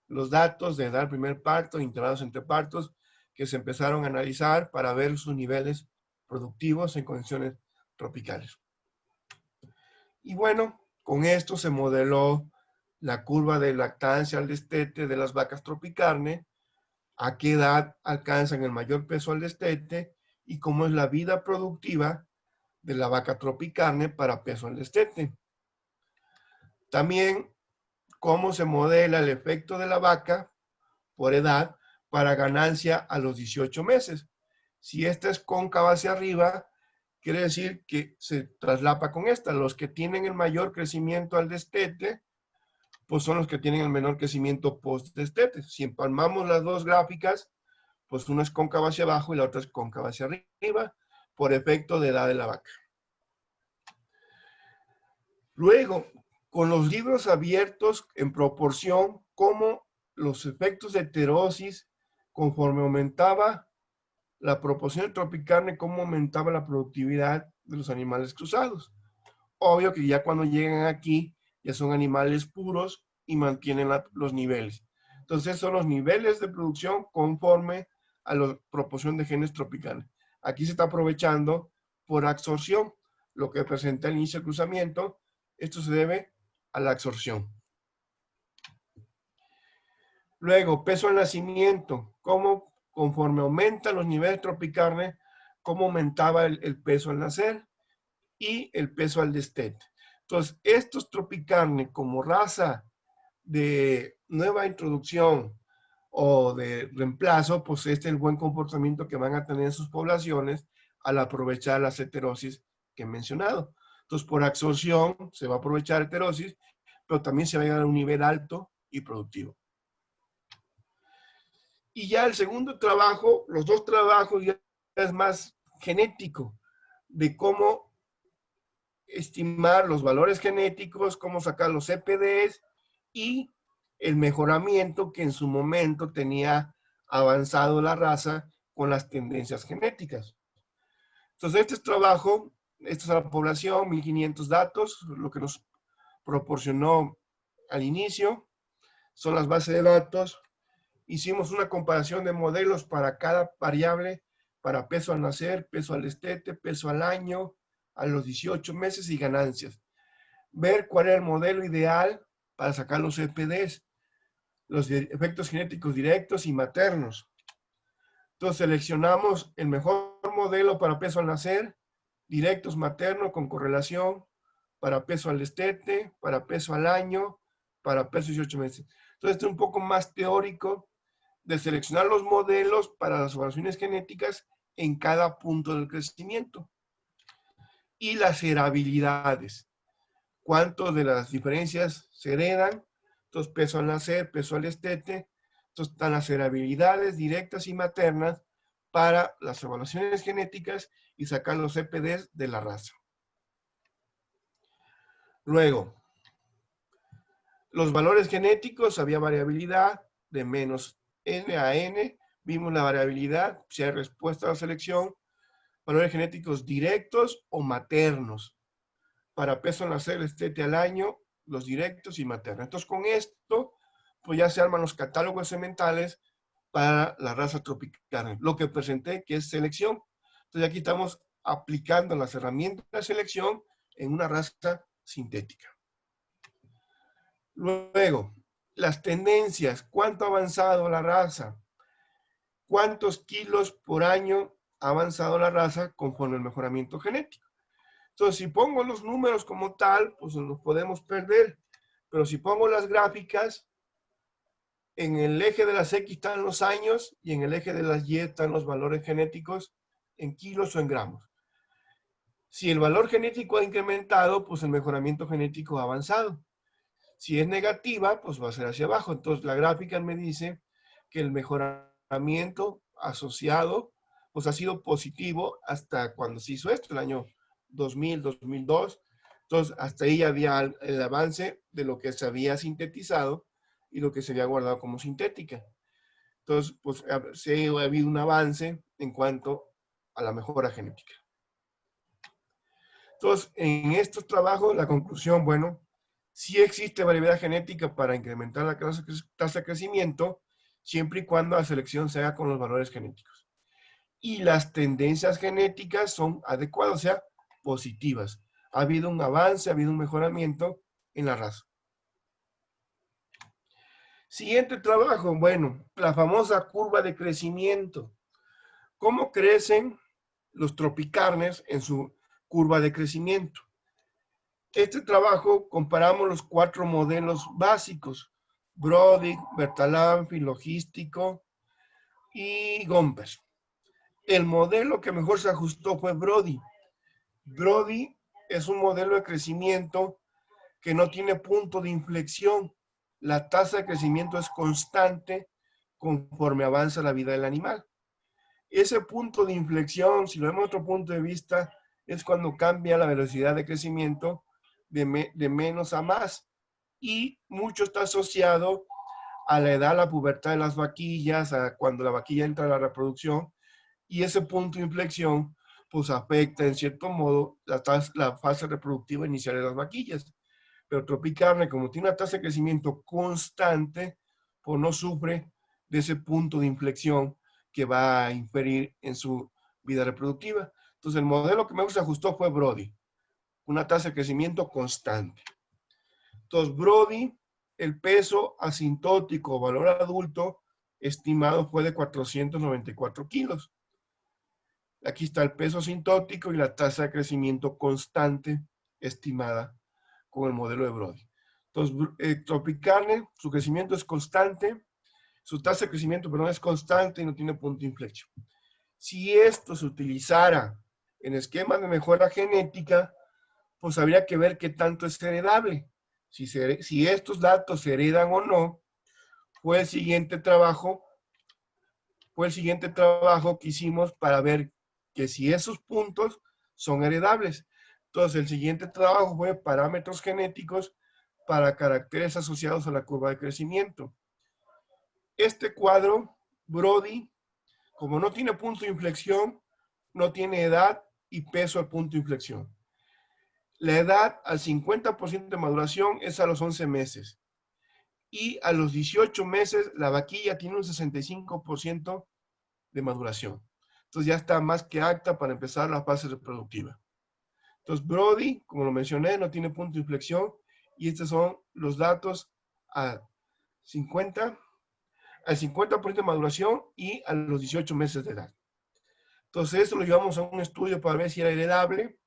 Los datos de edad al primer parto e intervalos entre partos que se empezaron a analizar para ver sus niveles productivos en condiciones tropicales. Y bueno, con esto se modeló la curva de lactancia al destete de las vacas Tropicarne, a qué edad alcanzan el mayor peso al destete y cómo es la vida productiva de la vaca Tropicarne para peso al destete. También cómo se modela el efecto de la vaca por edad para ganancia a los 18 meses. Si esta es cóncava hacia arriba, quiere decir que se traslapa con esta. Los que tienen el mayor crecimiento al destete, pues son los que tienen el menor crecimiento post-destete. Si empalmamos las dos gráficas, pues una es cóncava hacia abajo y la otra es cóncava hacia arriba, por efecto de edad de la vaca. Luego, con los libros abiertos en proporción, cómo los efectos de heterosis, conforme aumentaba la proporción de Tropicarne, cómo aumentaba la productividad de los animales cruzados. Obvio que ya cuando llegan aquí, ya son animales puros y mantienen los niveles. Entonces, son los niveles de producción conforme a la proporción de genes Tropicarne. Aquí se está aprovechando por absorción, lo que presenta el inicio del cruzamiento. Esto se debe a la absorción. Luego, peso al nacimiento. Cómo, conforme aumentan los niveles de Tropicarne, cómo aumentaba el peso al nacer y el peso al destete. Entonces, estos Tropicarne como raza de nueva introducción o de reemplazo, pues este es el buen comportamiento que van a tener en sus poblaciones al aprovechar las heterosis que he mencionado. Entonces, por absorción se va a aprovechar heterosis, pero también se va a llegar a un nivel alto y productivo. Y ya el segundo trabajo, los dos trabajos ya es más genético, de cómo estimar los valores genéticos, cómo sacar los CPDs y el mejoramiento que en su momento tenía avanzado la raza con las tendencias genéticas. Entonces, este trabajo, esta es la población, 1500 datos, lo que nos proporcionó al inicio, son las bases de datos. Hicimos una comparación de modelos para cada variable, para peso al nacer, peso al destete, peso al año, a los 18 meses y ganancias. Ver cuál era el modelo ideal para sacar los EPDs, los efectos genéticos directos y maternos. Entonces seleccionamos el mejor modelo para peso al nacer, directos materno con correlación, para peso al destete, para peso al año, para peso 18 meses. Entonces, este es un poco más teórico de seleccionar los modelos para las variaciones genéticas en cada punto del crecimiento. Y las heredabilidades. ¿Cuánto de las diferencias se heredan? Entonces, peso al nacer, peso al destete. Entonces, están las heredabilidades directas y maternas para las evaluaciones genéticas y sacar los CPDs de la raza. Luego, los valores genéticos, había variabilidad de menos N a N. Vimos la variabilidad, si hay respuesta a la selección. Valores genéticos directos o maternos. Para peso al nacer, destete al año, los directos y maternos. Entonces, con esto, pues ya se arman los catálogos sementales para la raza Tropicarne. Lo que presenté, que es selección. Entonces, aquí estamos aplicando las herramientas de selección en una raza sintética. Luego, las tendencias. ¿Cuánto ha avanzado la raza? ¿Cuántos kilos por año ha avanzado la raza conforme al mejoramiento genético? Entonces, si pongo los números como tal, pues los podemos perder. Pero si pongo las gráficas, en el eje de las X están los años y en el eje de las Y están los valores genéticos en kilos o en gramos. Si el valor genético ha incrementado, pues el mejoramiento genético ha avanzado. Si es negativa, pues va a ser hacia abajo. Entonces, la gráfica me dice que el mejoramiento asociado, pues ha sido positivo hasta cuando se hizo esto, el año 2000, 2002. Entonces, hasta ahí había el avance de lo que se había sintetizado y lo que se había guardado como sintética. Entonces, pues sí ha habido un avance en cuanto a la mejora genética. Entonces, en estos trabajos, la conclusión, bueno, sí existe variabilidad genética para incrementar la tasa de crecimiento, siempre y cuando la selección se haga con los valores genéticos. Y las tendencias genéticas son adecuadas, o sea, positivas. Ha habido un avance, ha habido un mejoramiento en la raza. Siguiente trabajo, bueno, la famosa curva de crecimiento. ¿Cómo crecen los tropicarnes en su curva de crecimiento? Este trabajo comparamos los 4 modelos básicos, Brody, Bertalanffy, logístico y Gompers. El modelo que mejor se ajustó fue Brody. Brody es un modelo de crecimiento que no tiene punto de inflexión. La tasa de crecimiento es constante conforme avanza la vida del animal. Ese punto de inflexión, si lo vemos desde otro punto de vista, es cuando cambia la velocidad de crecimiento de menos a más. Y mucho está asociado a la edad, la pubertad de las vaquillas, a cuando la vaquilla entra a la reproducción, y ese punto de inflexión pues afecta en cierto modo la fase reproductiva inicial de las vaquillas. Pero Tropicarne, como tiene una tasa de crecimiento constante, pues no sufre de ese punto de inflexión que va a inferir en su vida reproductiva. Entonces, el modelo que mejor se ajustó fue Brody, una tasa de crecimiento constante. Entonces, Brody, el peso asintótico, valor adulto, estimado fue de 494 kilos. Aquí está el peso asintótico y la tasa de crecimiento constante estimada con el modelo de Brody. Entonces, Tropicarne, su crecimiento es constante, su tasa de crecimiento, perdón, es constante y no tiene punto de inflexión. Si esto se utilizara en esquemas de mejora genética, pues habría que ver qué tanto es heredable. Si estos datos se heredan o no, fue el siguiente trabajo que hicimos para ver que si esos puntos son heredables. Entonces, el siguiente trabajo fue parámetros genéticos para caracteres asociados a la curva de crecimiento. Este cuadro, Brody, como no tiene punto de inflexión, no tiene edad y peso al punto de inflexión. La edad al 50% de maduración es a los 11 meses. Y a los 18 meses, la vaquilla tiene un 65% de maduración. Entonces ya está más que apta para empezar la fase reproductiva. Entonces Brody, como lo mencioné, no tiene punto de inflexión y estos son los datos al 50% de maduración y a los 18 meses de edad. Entonces, esto lo llevamos a un estudio para ver si era heredable.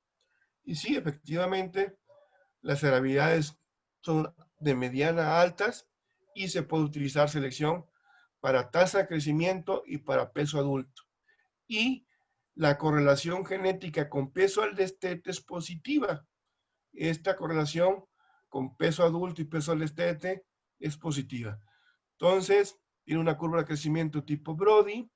Y sí, efectivamente, las heredabilidades son de mediana a altas y se puede utilizar selección para tasa de crecimiento y para peso adulto. Y la correlación genética con peso al destete es positiva. Esta correlación con peso adulto y peso al destete es positiva. Entonces, tiene una curva de crecimiento tipo Brody,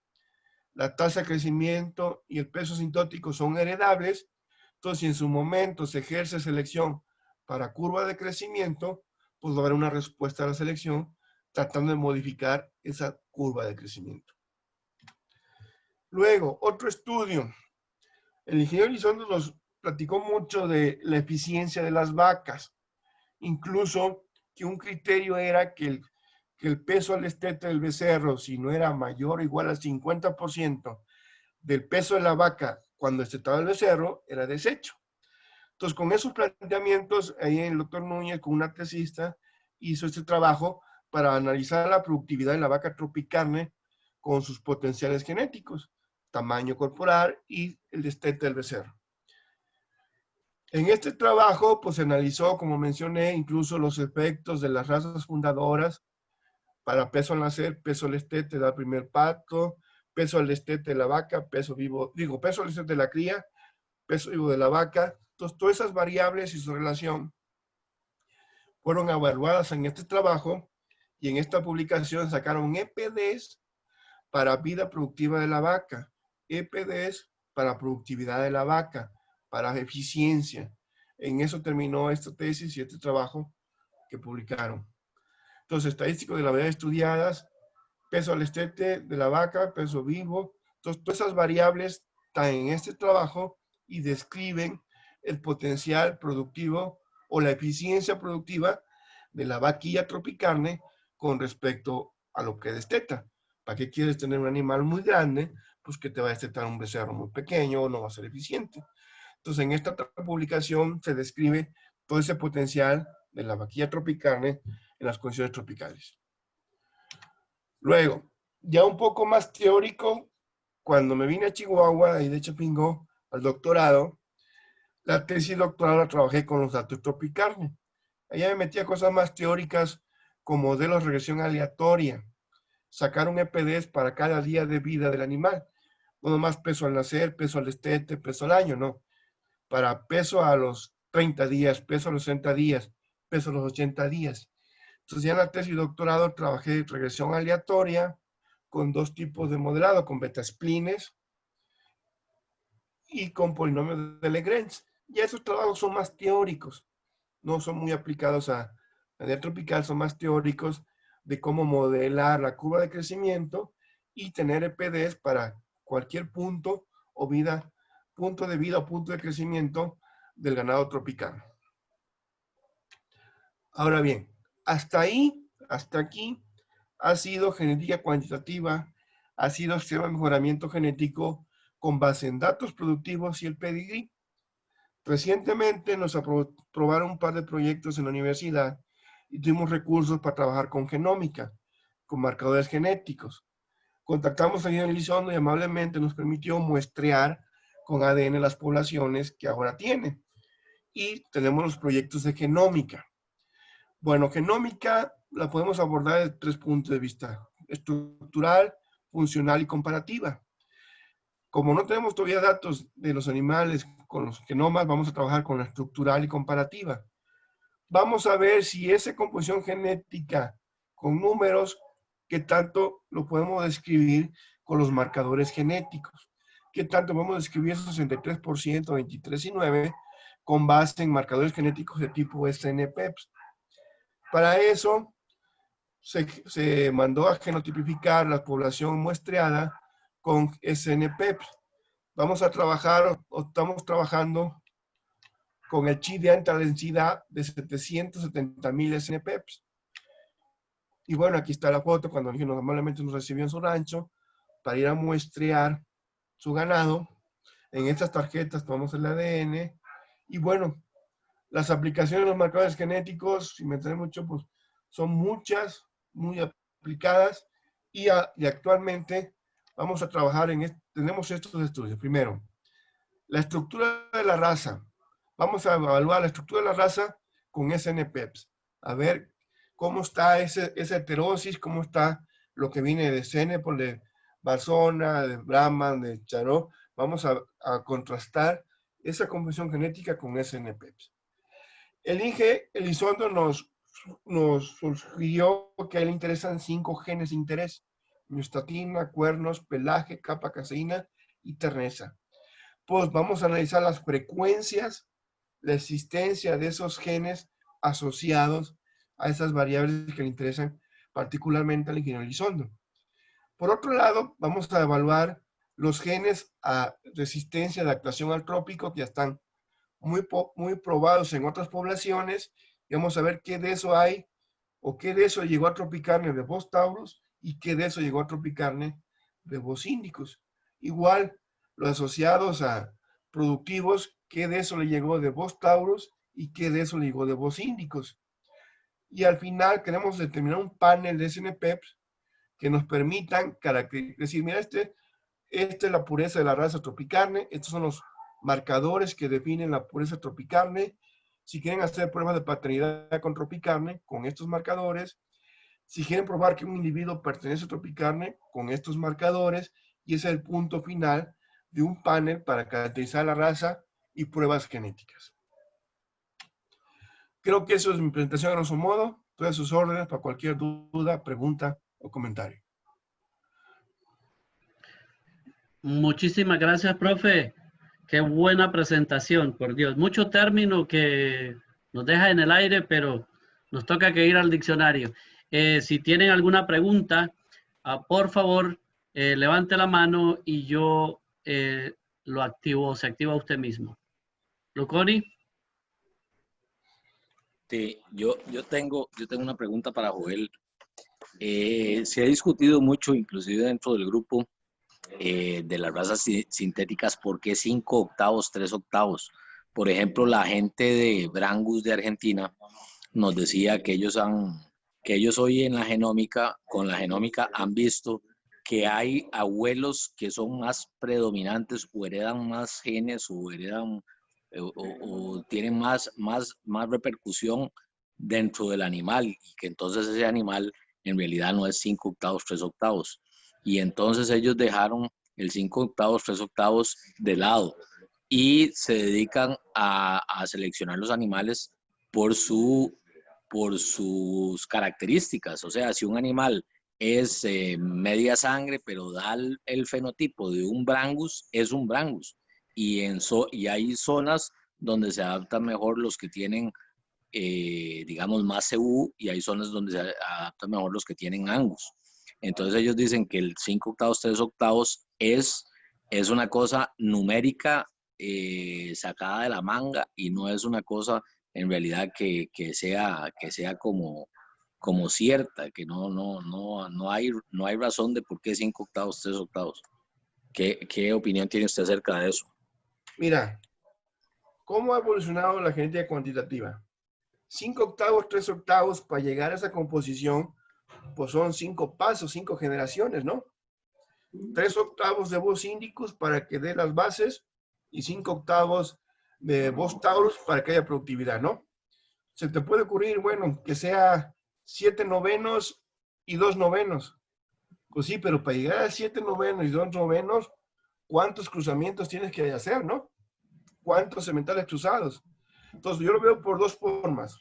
la tasa de crecimiento y el peso asintótico son heredables. Entonces, si en su momento se ejerce selección para curva de crecimiento, pues va a haber una respuesta a la selección tratando de modificar esa curva de crecimiento. Luego, otro estudio. El ingeniero Elizondo nos platicó mucho de la eficiencia de las vacas. Incluso que un criterio era que el peso al destete del becerro, si no era mayor o igual al 50% del peso de la vaca cuando destetaba el becerro, era desecho. Entonces, con esos planteamientos, ahí el doctor Núñez, con una tesista, hizo este trabajo para analizar la productividad de la vaca tropicarne con sus potenciales genéticos, tamaño corporal y el destete del becerro. En este trabajo, pues se analizó, como mencioné, incluso los efectos de las razas fundadoras para peso al nacer, peso al destete del primer parto, peso al destete de la vaca, peso vivo, peso al destete de la cría, peso vivo de la vaca. Entonces, todas esas variables y su relación fueron evaluadas en este trabajo y en esta publicación sacaron EPDs para vida productiva de la vaca, EPDs para productividad de la vaca, para eficiencia. En eso terminó esta tesis y este trabajo que publicaron. Entonces, estadísticos de la variedad estudiadas, peso al destete de la vaca, peso vivo. Entonces, todas esas variables están en este trabajo y describen el potencial productivo o la eficiencia productiva de la vaquilla tropicarne con respecto a lo que desteta. ¿Para qué quieres tener un animal muy grande? Pues que te va a destetar un becerro muy pequeño o no va a ser eficiente. Entonces, en esta publicación se describe todo ese potencial de la vaquilla tropicarne en las condiciones tropicales. Luego, ya un poco más teórico, cuando me vine a Chihuahua y de Chapingo al doctorado, la tesis doctoral la trabajé con los datos tropicarne. Allá me metí a cosas más teóricas como modelos de regresión aleatoria, sacar un EPDs para cada día de vida del animal. No nomás peso al nacer, peso al destete, peso al año, no. Para peso a los 30 días, peso a los 60 días, peso a los 80 días. Entonces ya en la tesis doctorado trabajé regresión aleatoria con dos tipos de modelado, con beta-splines y con polinomios de Lagrange. Ya esos trabajos son más teóricos, no son muy aplicados a la nivel tropical, son más teóricos de cómo modelar la curva de crecimiento y tener EPDs para cualquier punto o vida, punto de vida o punto de crecimiento del ganado tropical. Ahora bien, hasta ahí, hasta aquí, ha sido genética cuantitativa, ha sido sistema de mejoramiento genético con base en datos productivos y el pedigrí. Recientemente nos aprobaron un par de proyectos en la universidad y tuvimos recursos para trabajar con genómica, con marcadores genéticos. Contactamos a Guillermo Elizondo y amablemente nos permitió muestrear con ADN las poblaciones que ahora tiene. Y tenemos los proyectos de genómica. Bueno, genómica la podemos abordar desde 3 puntos de vista: estructural, funcional y comparativa. Como no tenemos todavía datos de los animales con los genomas, vamos a trabajar con la estructural y comparativa. Vamos a ver si esa composición genética con números, qué tanto lo podemos describir con los marcadores genéticos. Qué tanto podemos describir esos 63%, 23 y 9 con base en marcadores genéticos de tipo SNPEPs. Para eso se mandó a genotipificar la población muestreada con SNPEPs. Vamos a trabajar, o estamos trabajando con el chip de alta densidad de 770,000 SNPEPs. Y bueno, aquí está la foto cuando normalmente nos recibió en su rancho para ir a muestrear su ganado. En estas tarjetas tomamos el ADN. Y bueno, las aplicaciones de los marcadores genéticos, si me entienden mucho, pues son muchas, muy aplicadas. Y actualmente vamos a trabajar tenemos estos estudios. Primero, la estructura de la raza. Vamos a evaluar la estructura de la raza con SNPEPs. A ver cómo está esa heterosis, cómo está lo que viene de Cenepol, de Varsona, de Brahman, de Charot. Vamos a contrastar esa composición genética con SNPEPs. El INGE Elizondo nos sugirió que a él le interesan 5 genes de interés: miostatina, cuernos, pelaje, capa caseína y terneza. Pues vamos a analizar las frecuencias, la existencia de esos genes asociados a esas variables que le interesan particularmente al ingeniero Elizondo. Por otro lado, vamos a evaluar los genes a resistencia, adaptación al trópico, que ya están muy probados en otras poblaciones, y vamos a ver qué de eso hay, o qué de eso llegó a Tropicarne de Bos taurus, y qué de eso llegó a Tropicarne de Bos indicus. Igual, los asociados a productivos, qué de eso le llegó de Bos taurus, y qué de eso le llegó de Bos indicus. Y al final queremos determinar un panel de SNPEPs que nos permitan decir, mira, esta es la pureza de la raza Tropicarne, estos son los marcadores que definen la pureza Tropicarne. Si quieren hacer pruebas de paternidad con Tropicarne, con estos marcadores. Si quieren probar que un individuo pertenece a Tropicarne, con estos marcadores. Y ese es el punto final de un panel para caracterizar la raza y pruebas genéticas. Creo que eso es mi presentación a grosso modo. Estoy a sus órdenes para cualquier duda, pregunta o comentario. Muchísimas gracias, profe. Qué buena presentación, por Dios. Mucho término que nos deja en el aire, pero nos toca que ir al diccionario. Si tienen alguna pregunta, por favor, levante la mano y yo lo activo, se activa usted mismo. Luconi. Sí, yo tengo una pregunta para Joel. Se ha discutido mucho, inclusive dentro del grupo, de las razas sintéticas, ¿por qué 5 octavos, 3 octavos? Por ejemplo, la gente de Brangus de Argentina nos decía que ellos hoy en la genómica, con la genómica, han visto que hay abuelos que son más predominantes o heredan más genes o heredan o tienen más repercusión dentro del animal, y que entonces ese animal en realidad no es 5 octavos, 3 octavos. Y entonces ellos dejaron el 5 octavos, 3 octavos de lado y se dedican a seleccionar los animales por sus características. O sea, si un animal es media sangre, pero da el fenotipo de un Brangus, es un Brangus. Y hay zonas donde se adaptan mejor los que tienen, digamos, más CU, y hay zonas donde se adaptan mejor los que tienen Angus. Entonces ellos dicen que el 5 octavos, 3 octavos es una cosa numérica sacada de la manga, y no es una cosa en realidad que sea como cierta, que no hay razón de por qué 5 octavos, 3 octavos. ¿Qué opinión tiene usted acerca de eso? Mira, ¿cómo ha evolucionado la genética cuantitativa? 5 octavos, 3 octavos, para llegar a esa composición, pues son 5 pasos, 5 generaciones, ¿no? 3 octavos de Bos indicus para que dé las bases, y 5 octavos de Bos taurus para que haya productividad, ¿no? Se te puede ocurrir, bueno, que sea 7 novenos y 2 novenos. Pues sí, pero para llegar a 7 novenos y 2 novenos, ¿cuántos cruzamientos tienes que hacer, no? ¿Cuántos sementales cruzados? Entonces, yo lo veo por 2 formas.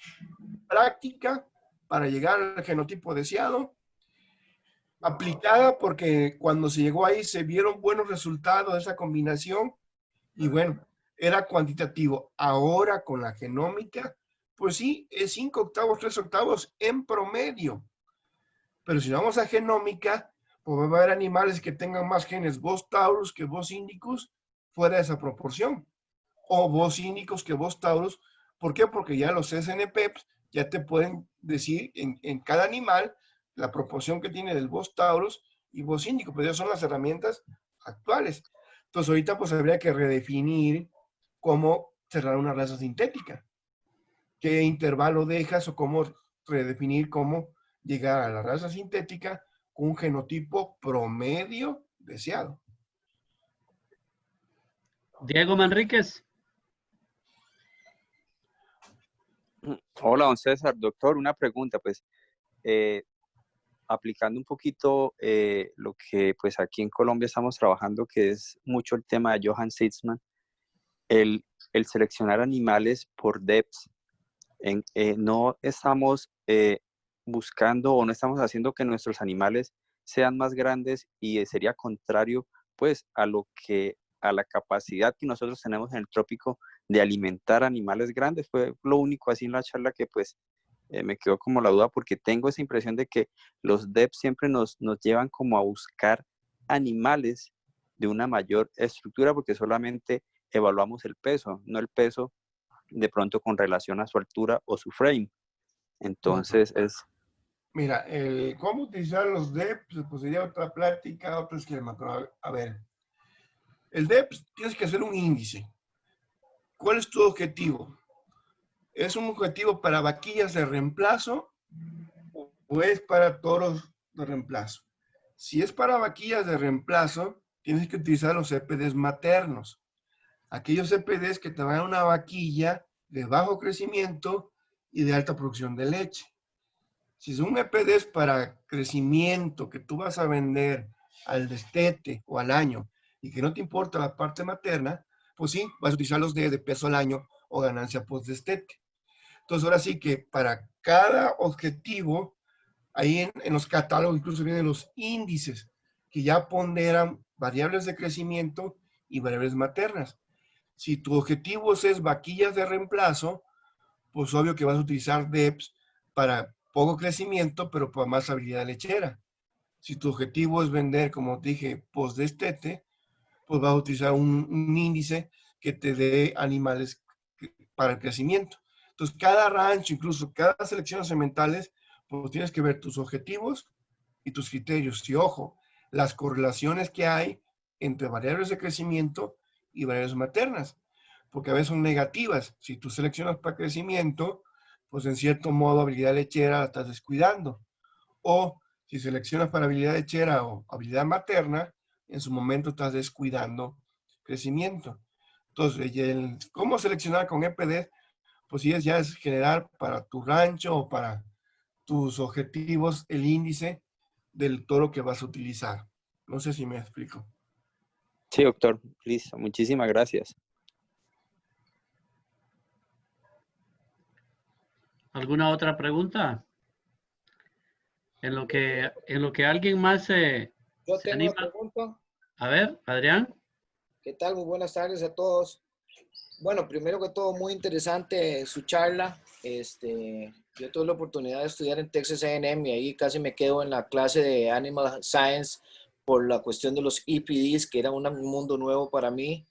Práctica, para llegar al genotipo deseado. Aplicada, porque cuando se llegó ahí se vieron buenos resultados de esa combinación. Y bueno, era cuantitativo. Ahora, con la genómica, pues sí, es 5 octavos, 3 octavos en promedio. Pero si vamos a genómica, pues va a haber animales que tengan más genes Bos taurus que Bos indicus, fuera de esa proporción. O Bos indicus que Bos taurus. ¿Por qué? Porque ya los SNPEPs ya te pueden decir en cada animal la proporción que tiene del Bos taurus y Bos indicus, pero ya son las herramientas actuales. Entonces ahorita pues habría que redefinir cómo cerrar una raza sintética. ¿Qué intervalo dejas, o cómo redefinir cómo llegar a la raza sintética con un genotipo promedio deseado. Diego Manríquez. Hola, don César. Doctor, una pregunta, pues, aplicando un poquito lo que pues aquí en Colombia estamos trabajando, que es mucho el tema de Johann Sitzmann, el seleccionar animales por depths. No estamos buscando o no estamos haciendo que nuestros animales sean más grandes y sería contrario pues a la capacidad que nosotros tenemos en el trópico de alimentar animales grandes. Fue lo único así en la charla que pues me quedó como la duda, porque tengo esa impresión de que los DEP siempre nos llevan como a buscar animales de una mayor estructura, porque solamente evaluamos el peso, no el peso de pronto con relación a su altura o su frame. Entonces Mira, cómo utilizar los DEPs, pues sería otra plática, otro esquema, pero a ver. El DEPs tienes que hacer un índice. ¿Cuál es tu objetivo? ¿Es un objetivo para vaquillas de reemplazo o es para toros de reemplazo? Si es para vaquillas de reemplazo, tienes que utilizar los CPDs maternos. Aquellos CPDs que te van a dar una vaquilla de bajo crecimiento y de alta producción de leche. Si son EPDs para crecimiento que tú vas a vender al destete o al año y que no te importa la parte materna, pues sí, vas a utilizar los de peso al año o ganancia post destete. Entonces, ahora sí que para cada objetivo, ahí en los catálogos incluso vienen los índices que ya ponderan variables de crecimiento y variables maternas. Si tu objetivo es vaquillas de reemplazo, pues obvio que vas a utilizar DEPs para poco crecimiento, pero para más habilidad lechera. Si tu objetivo es vender, como te dije, post-destete, pues vas a utilizar un índice que te dé animales para el crecimiento. Entonces, cada rancho, incluso cada selección sementales, pues tienes que ver tus objetivos y tus criterios. Y ojo, las correlaciones que hay entre variables de crecimiento y variables maternas, porque a veces son negativas. Si tú seleccionas para crecimiento, pues en cierto modo habilidad lechera la estás descuidando. O si seleccionas para habilidad lechera o habilidad materna, en su momento estás descuidando crecimiento. Entonces, ¿cómo seleccionar con EPD? Pues sí, ya es generar para tu rancho o para tus objetivos el índice del toro que vas a utilizar. No sé si me explico. sí, doctor, listo, muchísimas gracias. ¿Alguna otra pregunta? En lo que alguien más se tengo anima. una pregunta. A ver, Adrián. ¿Qué tal? Muy buenas tardes a todos. Bueno, primero que todo, muy interesante su charla. Yo tuve la oportunidad de estudiar en Texas A&M y ahí casi me quedo en la clase de Animal Science por la cuestión de los EPDs, que era un mundo nuevo para mí.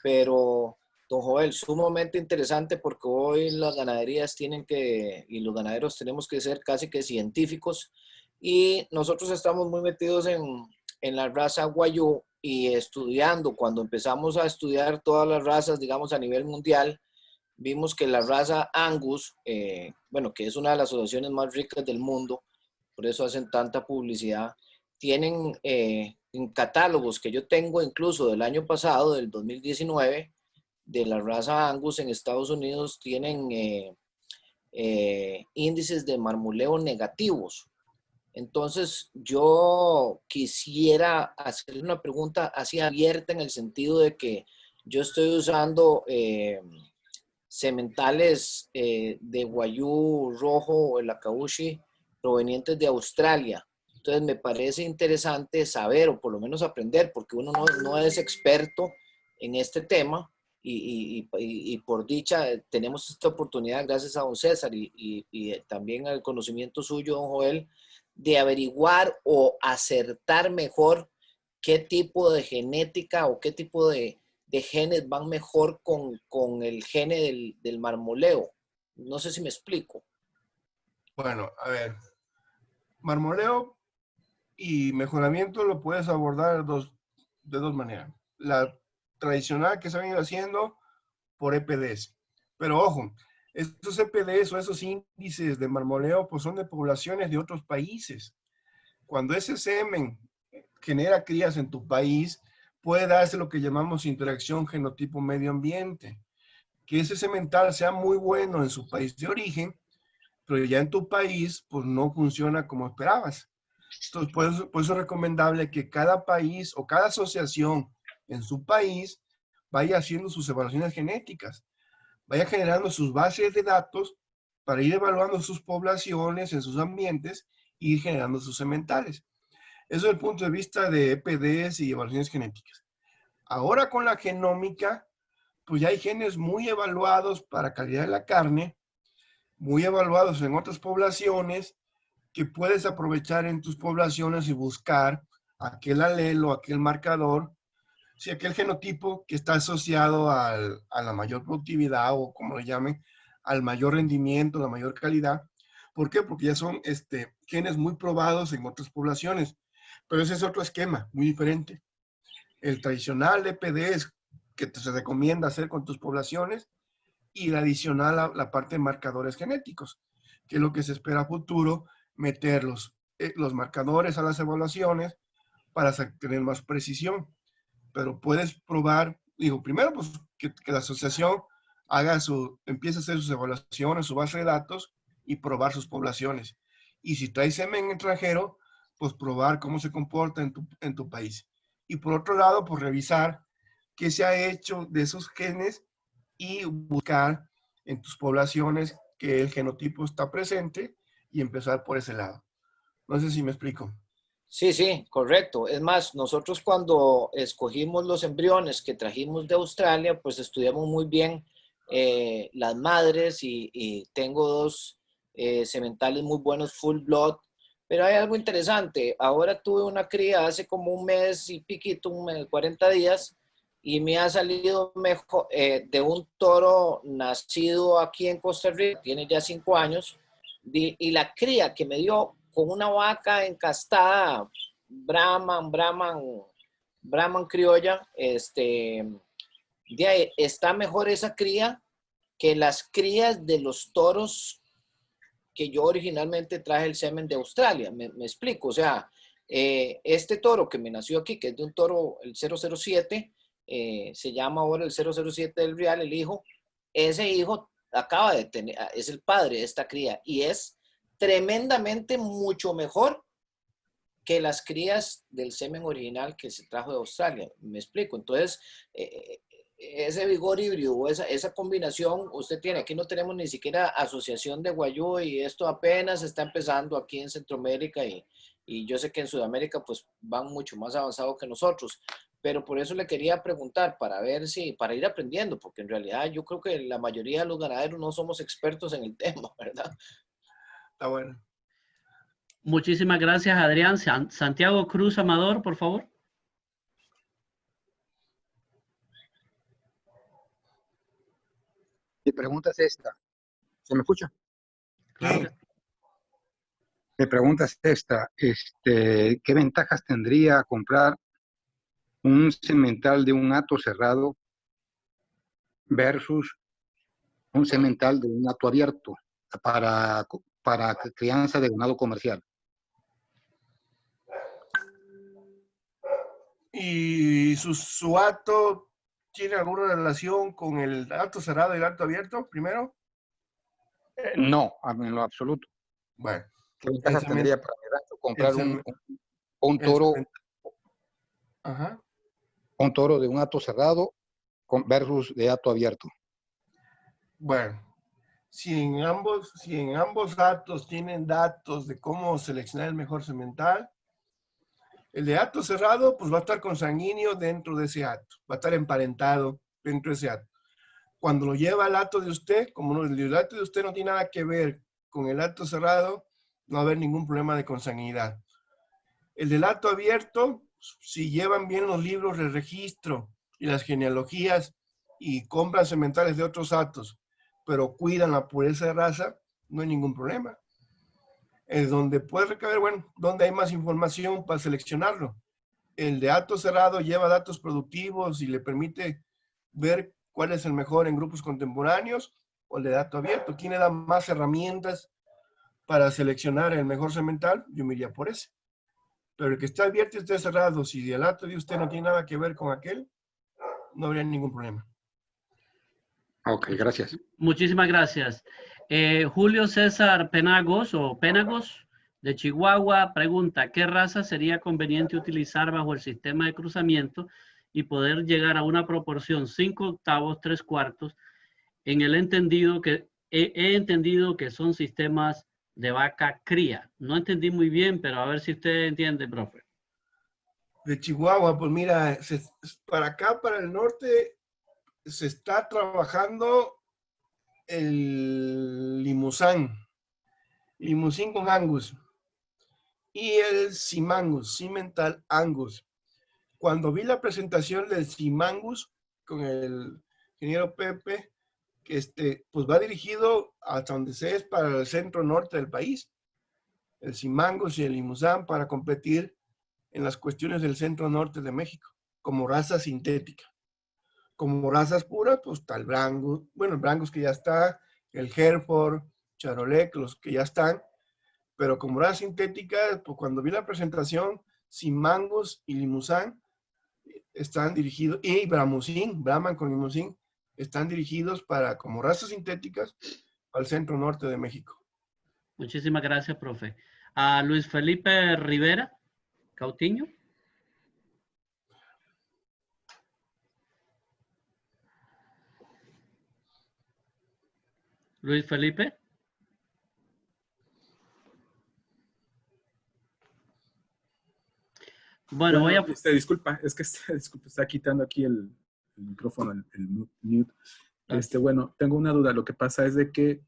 Pero, don Joel, sumamente interesante porque hoy las ganaderías y los ganaderos tenemos que ser casi que científicos y nosotros estamos muy metidos en la raza Guayú y estudiando. Cuando empezamos a estudiar todas las razas, digamos a nivel mundial, vimos que la raza Angus, bueno, que es una de las asociaciones más ricas del mundo, por eso hacen tanta publicidad, tienen en catálogos que yo tengo incluso del año pasado, del 2019, de la raza Angus en Estados Unidos, tienen índices de marmoleo negativos. Entonces, yo quisiera hacer una pregunta así abierta en el sentido de que yo estoy usando sementales de Guayú rojo o el Akaushi provenientes de Australia. Entonces, me parece interesante saber o por lo menos aprender, porque uno no es experto en este tema y por dicha tenemos esta oportunidad gracias a don César y también al conocimiento suyo, don Joel, de averiguar o acertar mejor qué tipo de genética o qué tipo de genes van mejor con el gene del marmoleo. No sé si me explico. Bueno, a ver, marmoleo y mejoramiento lo puedes abordar de dos maneras. La tradicional que se ha venido haciendo por EPDs. Pero ojo, estos EPDs o esos índices de marmoleo pues son de poblaciones de otros países. Cuando ese semen genera crías en tu país, puede darse lo que llamamos interacción genotipo medio ambiente, que ese semental sea muy bueno en su país de origen, pero ya en tu país, pues no funciona como esperabas. Entonces, por eso es recomendable que cada país o cada asociación en su país vaya haciendo sus evaluaciones genéticas, vaya generando sus bases de datos para ir evaluando sus poblaciones en sus ambientes y ir generando sus sementales. Eso es el punto de vista de EPDs y evaluaciones genéticas. Ahora con la genómica, pues ya hay genes muy evaluados para calidad de la carne, muy evaluados en otras poblaciones, que puedes aprovechar en tus poblaciones y buscar aquel alelo, aquel marcador, si aquel genotipo que está asociado a la mayor productividad o como lo llamen, al mayor rendimiento, la mayor calidad. ¿Por qué? Porque ya son genes muy probados en otras poblaciones. Pero ese es otro esquema, muy diferente. El tradicional EPD es que se recomienda hacer con tus poblaciones y la adicional la parte de marcadores genéticos, que es lo que se espera a futuro, meter los marcadores a las evaluaciones para tener más precisión. Pero puedes probar, digo, primero pues que la asociación empiece a hacer sus evaluaciones, su base de datos y probar sus poblaciones. Y si traes semen extranjero, pues probar cómo se comporta en tu país. Y por otro lado, pues revisar qué se ha hecho de esos genes y buscar en tus poblaciones que el genotipo está presente y empezar por ese lado. No sé si me explico. Sí, sí, correcto. Es más, nosotros cuando escogimos los embriones que trajimos de Australia, pues estudiamos muy bien las madres y tengo dos sementales muy buenos, full blood. Pero hay algo interesante. Ahora tuve una cría hace como un mes y piquito, 40 días, y me ha salido mejor de un toro nacido aquí en Costa Rica, tiene ya 5 años, y la cría que me dio con una vaca encastada, Brahman criolla, está mejor esa cría que las crías de los toros que yo originalmente traje el semen de Australia. Me explico, o sea, este toro que me nació aquí, que es de un toro, el 007, se llama ahora el 007 del Real, el hijo, ese hijo acaba de tener, es el padre de esta cría y es tremendamente mucho mejor que las crías del semen original que se trajo de Australia. Me explico. Entonces, ese vigor híbrido, esa combinación, usted tiene, aquí no tenemos ni siquiera asociación de guayú y esto apenas está empezando aquí en Centroamérica y yo sé que en Sudamérica pues van mucho más avanzados que nosotros. Pero por eso le quería preguntar, para ver si, para ir aprendiendo, porque en realidad yo creo que la mayoría de los ganaderos no somos expertos en el tema, ¿verdad? Está bueno. Muchísimas gracias, Adrián. Santiago Cruz Amador, por favor. Mi pregunta es esta. ¿Se me escucha? Claro. Mi pregunta es esta. ¿Qué ventajas tendría comprar un semental de un hato cerrado versus un semental de un hato abierto para crianza de ganado comercial? ¿Y su hato tiene alguna relación con el hato cerrado y el hato abierto primero? No, en lo absoluto. Bueno. ¿Qué ventajas tendría para mi rancho comprar un toro? Ajá. Un toro de un hato cerrado versus de hato abierto. Bueno, si en ambos hatos tienen datos de cómo seleccionar el mejor semental, el de hato cerrado pues va a estar consanguíneo dentro de ese hato, va a estar emparentado dentro de ese hato. Cuando lo lleva al hato de usted, como el hato de usted no tiene nada que ver con el hato cerrado, no va a haber ningún problema de consanguinidad. El del hato abierto, si llevan bien los libros de registro y las genealogías y compran sementales de otros hatos, pero cuidan la pureza de raza, no hay ningún problema. Es donde puede recaber, bueno, donde hay más información para seleccionarlo. El de hato cerrado lleva datos productivos y le permite ver cuál es el mejor en grupos contemporáneos, o el de hato abierto. ¿Quién le da más herramientas para seleccionar el mejor semental? Yo me iría por ese. Pero el que está abierto y esté cerrado, si el acto de usted no tiene nada que ver con aquel, no habría ningún problema. Ok, gracias. Muchísimas gracias. Julio César Penagos o Penagos de Chihuahua pregunta, ¿qué raza sería conveniente utilizar bajo el sistema de cruzamiento y poder llegar a una proporción 5/8, 3/4 en el entendido que he entendido que son sistemas de vaca cría? No entendí muy bien, pero a ver si usted entiende, profe. De Chihuahua, pues mira, para acá, para el norte, se está trabajando el Limousin con Angus y el Simangus, Cimental Angus. Cuando vi la presentación del Simangus con el ingeniero Pepe, que pues va dirigido hasta donde se es para el centro norte del país, el Simangus y el Limousin para competir en las cuestiones del centro norte de México, como raza sintética. Como razas puras, pues está el Brangus, bueno, el Brangus que ya está, el Hereford, Charolais, los que ya están, pero como raza sintética, pues cuando vi la presentación, Simangus y Limousin están dirigidos, y Bramusin, Brahman con Limousin, están dirigidos para, como razas sintéticas, al centro norte de México. Muchísimas gracias, profe. A Luis Felipe Rivera Cautiño. Luis Felipe. Bueno, voy a... disculpa, es que disculpa, está quitando aquí el micrófono, el mute. Bueno, tengo una duda. Lo que pasa es de que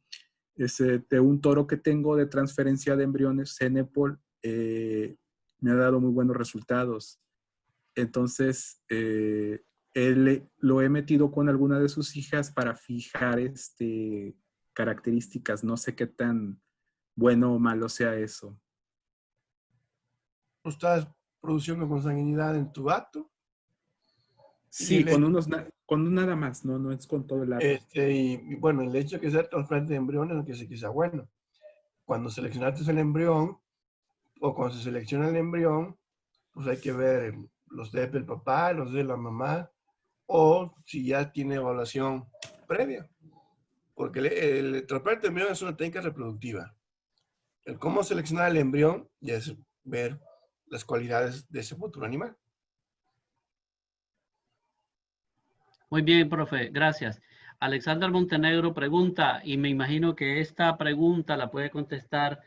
de un toro que tengo de transferencia de embriones, Cenepol, me ha dado muy buenos resultados. Entonces, lo he metido con alguna de sus hijas para fijar características. No sé qué tan bueno o malo sea eso. ¿Estás produciendo consanguinidad en tu acto? Sí, con un nada más, no es con todo el acto. Y bueno, el hecho de que sea trasplante de embriones no quiere decir que sea bueno. Cuando seleccionaste el embrión, o cuando se selecciona el embrión, pues hay que ver los DEP del papá, los de la mamá, o si ya tiene evaluación previa. Porque el trasplante de embrión es una técnica reproductiva. El cómo seleccionar el embrión ya es ver las cualidades de ese futuro animal. Muy bien, profe, gracias. Alexander Montenegro pregunta, y me imagino que esta pregunta la puede contestar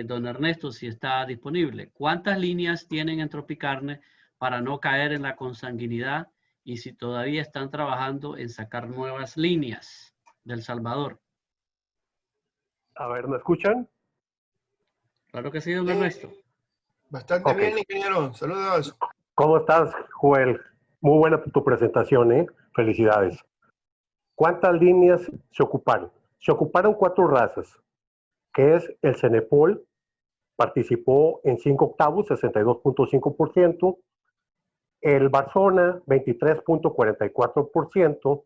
don Ernesto si está disponible. ¿Cuántas líneas tienen en Tropicarne para no caer en la consanguinidad y si todavía están trabajando en sacar nuevas líneas del Salvador? A ver, ¿me escuchan? Claro que sí, don Ernesto. Bastante bien, ingeniero. Saludos. ¿Cómo estás, Joel? Muy buena tu presentación, ¿eh? Felicidades. ¿Cuántas líneas se ocuparon? Se ocuparon 4 razas, que es el Cenepol, participó en 5/8, 62.5%, el Barzona, 23.44%,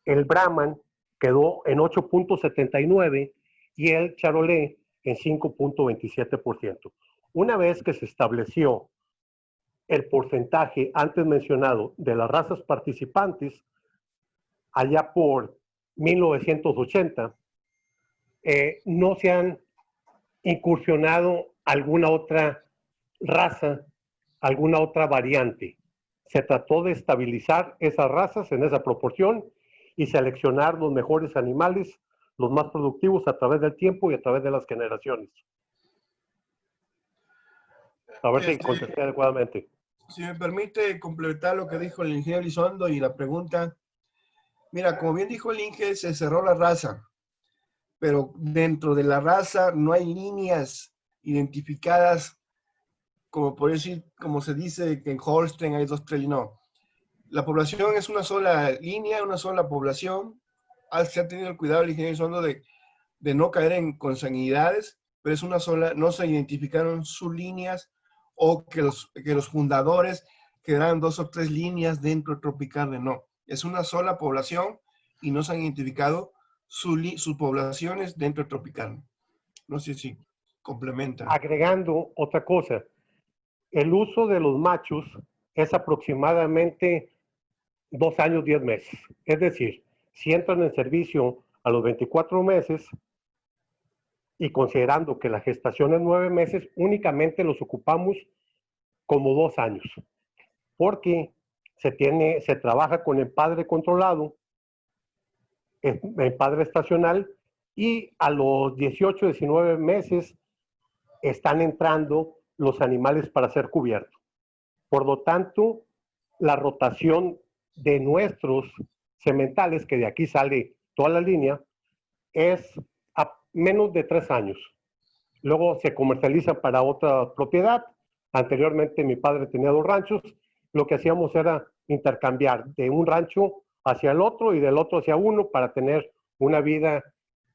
el Brahman quedó en 8.79% y el Charolais en 5.27%. Una vez que se estableció el porcentaje antes mencionado de las razas participantes, allá por 1980, no se han incursionado alguna otra raza, alguna otra variante. Se trató de estabilizar esas razas en esa proporción y seleccionar los mejores animales, los más productivos a través del tiempo y a través de las generaciones. A ver si contesté adecuadamente. Si me permite completar lo que dijo el ingeniero Elizondo y la pregunta. Mira, como bien dijo el Inge, se cerró la raza, pero dentro de la raza no hay líneas identificadas, como por decir, como se dice que en Holstein hay 2, 3, no. La población es una sola línea, una sola población. Se ha tenido el cuidado el ingeniero Elizondo de no caer en consanguinidades, pero es una sola, no se identificaron sus líneas o que los fundadores quedaran 2 o 3 líneas dentro de Tropicarne, no. Es una sola población y no se han identificado sus poblaciones dentro de Tropicarne. No sé si Complementa. Agregando otra cosa, el uso de los machos es aproximadamente 2 años, 10 meses. Es decir, si entran en servicio a los 24 meses y considerando que la gestación es 9 meses, únicamente los ocupamos como 2 años, porque se trabaja con el padre controlado, el padre estacional, y a los 18, 19 meses están entrando los animales para ser cubiertos. Por lo tanto, la rotación de nuestros sementales, que de aquí sale toda la línea, es a menos de 3 años. Luego se comercializan para otra propiedad. Anteriormente mi padre tenía 2 ranchos. Lo que hacíamos era intercambiar de un rancho hacia el otro y del otro hacia uno para tener una vida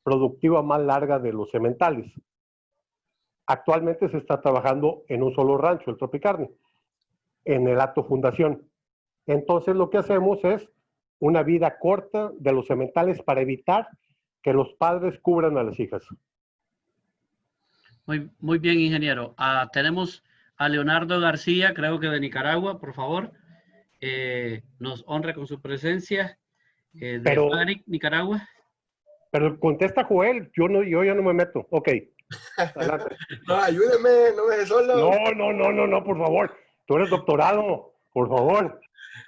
productiva más larga de los sementales. Actualmente se está trabajando en un solo rancho, el Tropicarne, en el acto fundación. Entonces lo que hacemos es una vida corta de los sementales para evitar que los padres cubran a las hijas. Muy bien, ingeniero. Tenemos a Leonardo García, creo que de Nicaragua, por favor. Nos honra con su presencia. De Fagaric, Nicaragua. Pero contesta Joel, yo ya no me meto. Ok. Adelante. No, ayúdeme, no me dejes solo. No, por favor. Tú eres doctorado, por favor.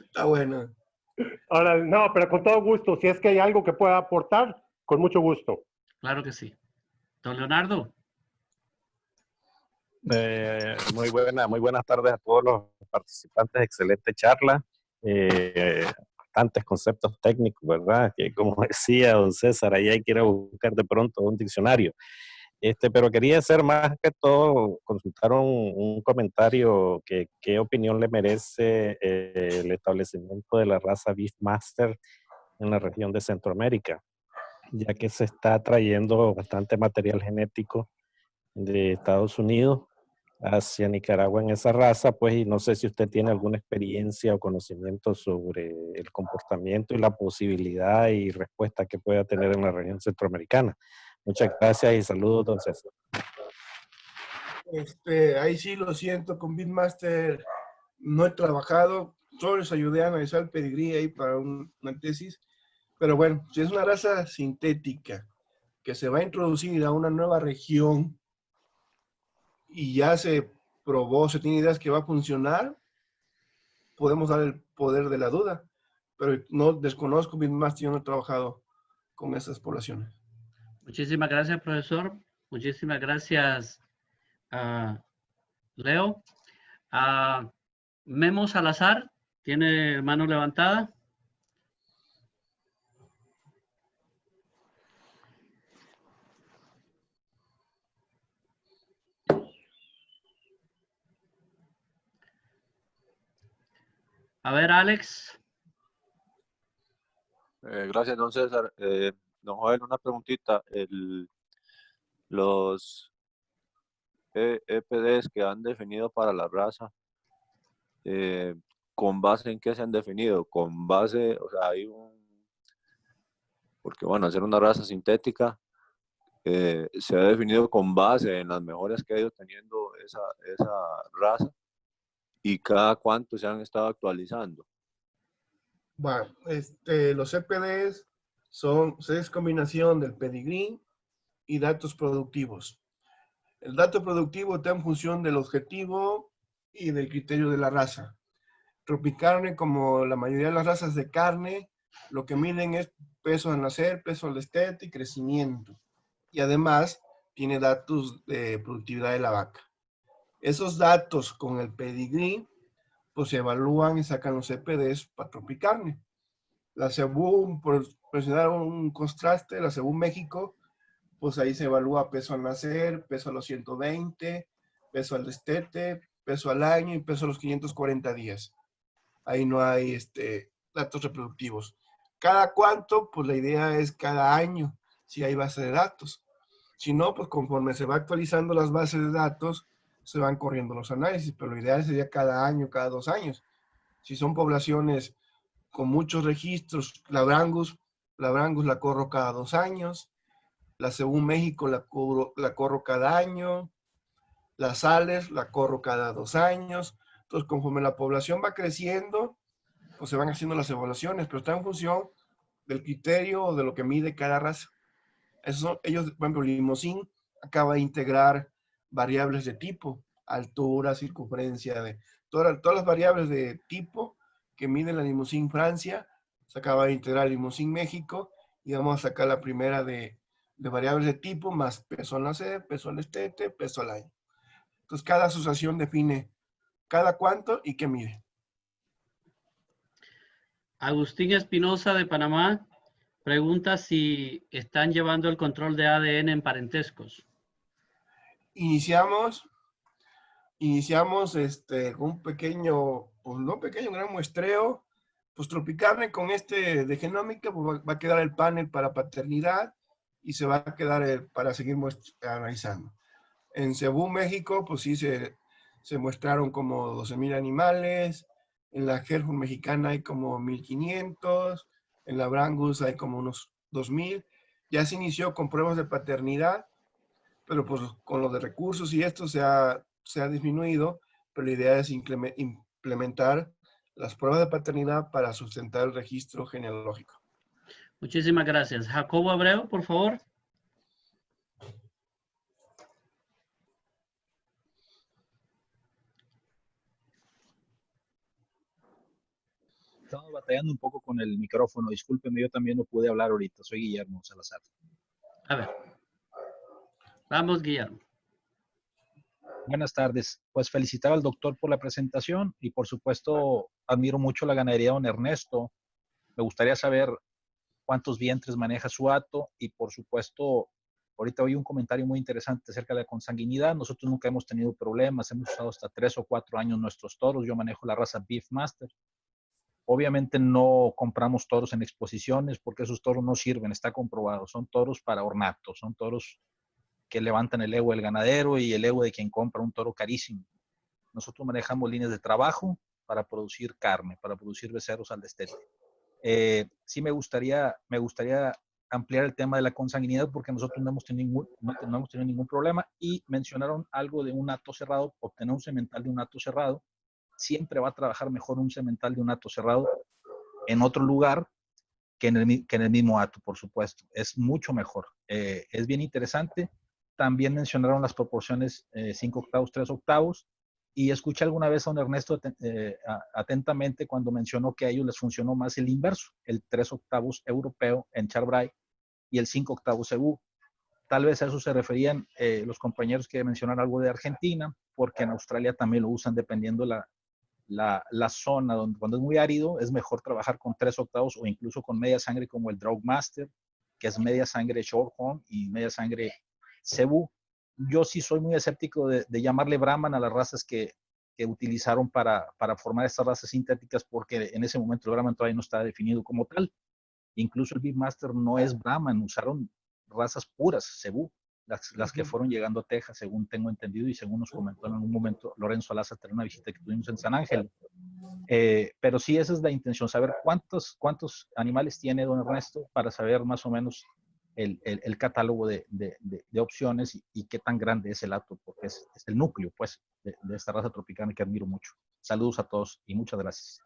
Está bueno. Ahora, no, pero con todo gusto. Si es que hay algo que pueda aportar, con mucho gusto. Claro que sí. Don Leonardo. Muy buenas tardes a todos los participantes. Excelente charla. Bastantes conceptos técnicos, ¿verdad? Que como decía don César, ahí hay que ir a buscar de pronto un diccionario. Pero quería hacer más que todo, consultar un comentario que qué opinión le merece el establecimiento de la raza Beefmaster en la región de Centroamérica, ya que se está trayendo bastante material genético de Estados Unidos hacia Nicaragua en esa raza, pues, y no sé si usted tiene alguna experiencia o conocimiento sobre el comportamiento y la posibilidad y respuesta que pueda tener en la región centroamericana. Muchas gracias y saludos, don César. Ahí sí lo siento, con Beefmaster no he trabajado, solo les ayudé a analizar el pedigrí ahí para una tesis, pero bueno, si es una raza sintética que se va a introducir a una nueva región y ya se probó, se tiene ideas que va a funcionar, podemos dar el poder de la duda, pero no desconozco Beefmaster, yo no he trabajado con esas poblaciones. Muchísimas gracias, profesor. Muchísimas gracias, Leo. Memo Salazar, ¿tiene mano levantada? A ver, Alex. Gracias, don César. Don Joel, una preguntita. Los EPDs que han definido para la raza, ¿con base en qué se han definido? Con base, o sea, porque bueno, hacer una raza sintética se ha definido con base en las mejoras que ha ido teniendo esa raza y cada cuánto se han estado actualizando. Bueno, los CPDs es combinación del pedigrí y datos productivos. El dato productivo está en función del objetivo y del criterio de la raza. Tropicarne, como la mayoría de las razas de carne, lo que miden es peso al nacer, peso al destete y crecimiento. Y además tiene datos de productividad de la vaca. Esos datos con el pedigrí pues se evalúan y sacan los CPDs para Tropicarne. La CEBU, por mencionar un contraste, la CEBU México, pues ahí se evalúa peso al nacer, peso a los 120, peso al destete, peso al año y peso a los 540 días. Ahí no hay datos reproductivos. ¿Cada cuánto? Pues la idea es cada año, si hay base de datos. Si no, pues conforme se va actualizando las bases de datos, se van corriendo los análisis, pero lo ideal sería cada año, cada 2 años. Si son poblaciones con muchos registros, la Brangus la corro cada 2 años, La Cebú México la corro cada año. Las sales la corro cada 2 años. Entonces, conforme la población va creciendo, pues se van haciendo las evaluaciones, pero está en función del criterio o de lo que mide cada raza. Ellos, por ejemplo, Limousin acaba de integrar variables de tipo, altura, circunferencia, todas las variables de tipo que mide la Limousin Francia, se acaba de integrar Limousin México, y vamos a sacar la primera de variables de tipo, más peso en la sede, peso al estete, peso al año. Entonces, cada asociación define cada cuánto y qué mide. Agustín Espinosa de Panamá pregunta si están llevando el control de ADN en parentescos. Iniciamos un pequeño, pues no pequeño, un gran muestreo, pues Tropicarne con de genómica, pues va a quedar el panel para paternidad y se va a quedar para seguir analizando. En Cebú, México, pues sí se muestraron como 12,000 animales, en la Hereford mexicana hay como 1,500, en la Brangus hay como unos 2,000. Ya se inició con pruebas de paternidad, pero pues con lo de recursos y esto se ha disminuido, pero la idea es implementar las pruebas de paternidad para sustentar el registro genealógico. Muchísimas gracias. Jacobo Abreu, por favor. Estamos batallando un poco con el micrófono. Discúlpeme, yo también no pude hablar ahorita. Soy Guillermo Salazar. A ver. Vamos, Guillermo. Buenas tardes. Pues felicitar al doctor por la presentación y por supuesto admiro mucho la ganadería de don Ernesto. Me gustaría saber cuántos vientres maneja su hato y por supuesto ahorita oí un comentario muy interesante acerca de la consanguinidad. Nosotros nunca hemos tenido problemas. Hemos usado hasta 3 o 4 años nuestros toros. Yo manejo la raza Beefmaster. Obviamente no compramos toros en exposiciones porque esos toros no sirven, está comprobado. Son toros para ornato, son toros que levantan el ego del ganadero y el ego de quien compra un toro carísimo. Nosotros manejamos líneas de trabajo para producir carne, para producir becerros al destete. Sí me gustaría ampliar el tema de la consanguinidad porque nosotros no hemos tenido ningún problema y mencionaron algo de un hato cerrado, obtener un semental de un hato cerrado. Siempre va a trabajar mejor un semental de un hato cerrado en otro lugar que en el mismo hato, por supuesto. Es mucho mejor. Es bien interesante. También mencionaron las proporciones 5 octavos, 3 octavos. Y escuché alguna vez a don Ernesto atentamente cuando mencionó que a ellos les funcionó más el inverso, el 3 octavos europeo en Charbray y el 5 octavos Cebú. Tal vez a eso se referían los compañeros que mencionaron algo de Argentina, porque en Australia también lo usan dependiendo la zona, donde cuando es muy árido es mejor trabajar con 3 octavos o incluso con media sangre como el Drogmaster, que es media sangre Shorthorn y media sangre Cebú. Yo sí soy muy escéptico de llamarle Brahman a las razas que utilizaron para formar estas razas sintéticas, porque en ese momento el Brahman todavía no está definido como tal. Incluso el Beefmaster no es Brahman, usaron razas puras, Cebú, las que fueron llegando a Texas, según tengo entendido y según nos comentó en algún momento Lorenzo Alázar en una visita que tuvimos en San Ángel. Pero sí, esa es la intención, saber cuántos animales tiene don Ernesto para saber más o menos el catálogo de opciones y qué tan grande es el hato, porque es el núcleo pues, de esta raza tropicana que admiro mucho. Saludos a todos y muchas gracias.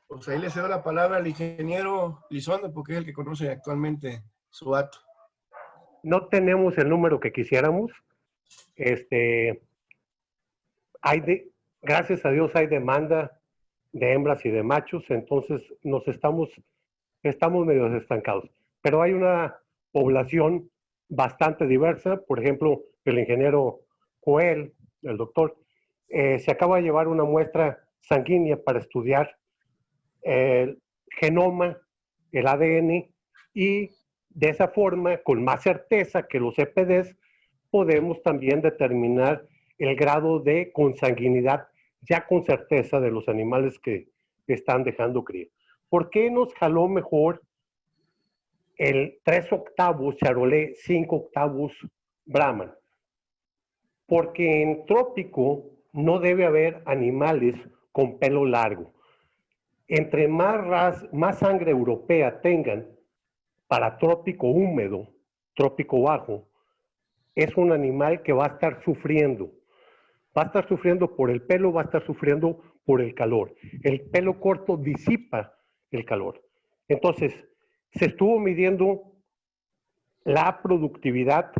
Pues ahí le cedo la palabra al ingeniero Lizondo, porque es el que conoce actualmente su hato. No tenemos el número que quisiéramos. Gracias a Dios hay demanda de hembras y de machos, entonces estamos medio estancados. Pero hay una población bastante diversa. Por ejemplo, el ingeniero Joel, el doctor, se acaba de llevar una muestra sanguínea para estudiar el genoma, el ADN, y de esa forma, con más certeza que los EPDs, podemos también determinar el grado de consanguinidad ya con certeza de los animales que están dejando cría. ¿Por qué nos jaló mejor el 3 octavos Charolais, 5 octavos Brahman? Porque en trópico no debe haber animales con pelo largo. Entre más sangre europea tengan para trópico húmedo, trópico bajo, es un animal que va a estar sufriendo. Va a estar sufriendo por el pelo, va a estar sufriendo por el calor. El pelo corto disipa el calor. Entonces, se estuvo midiendo la productividad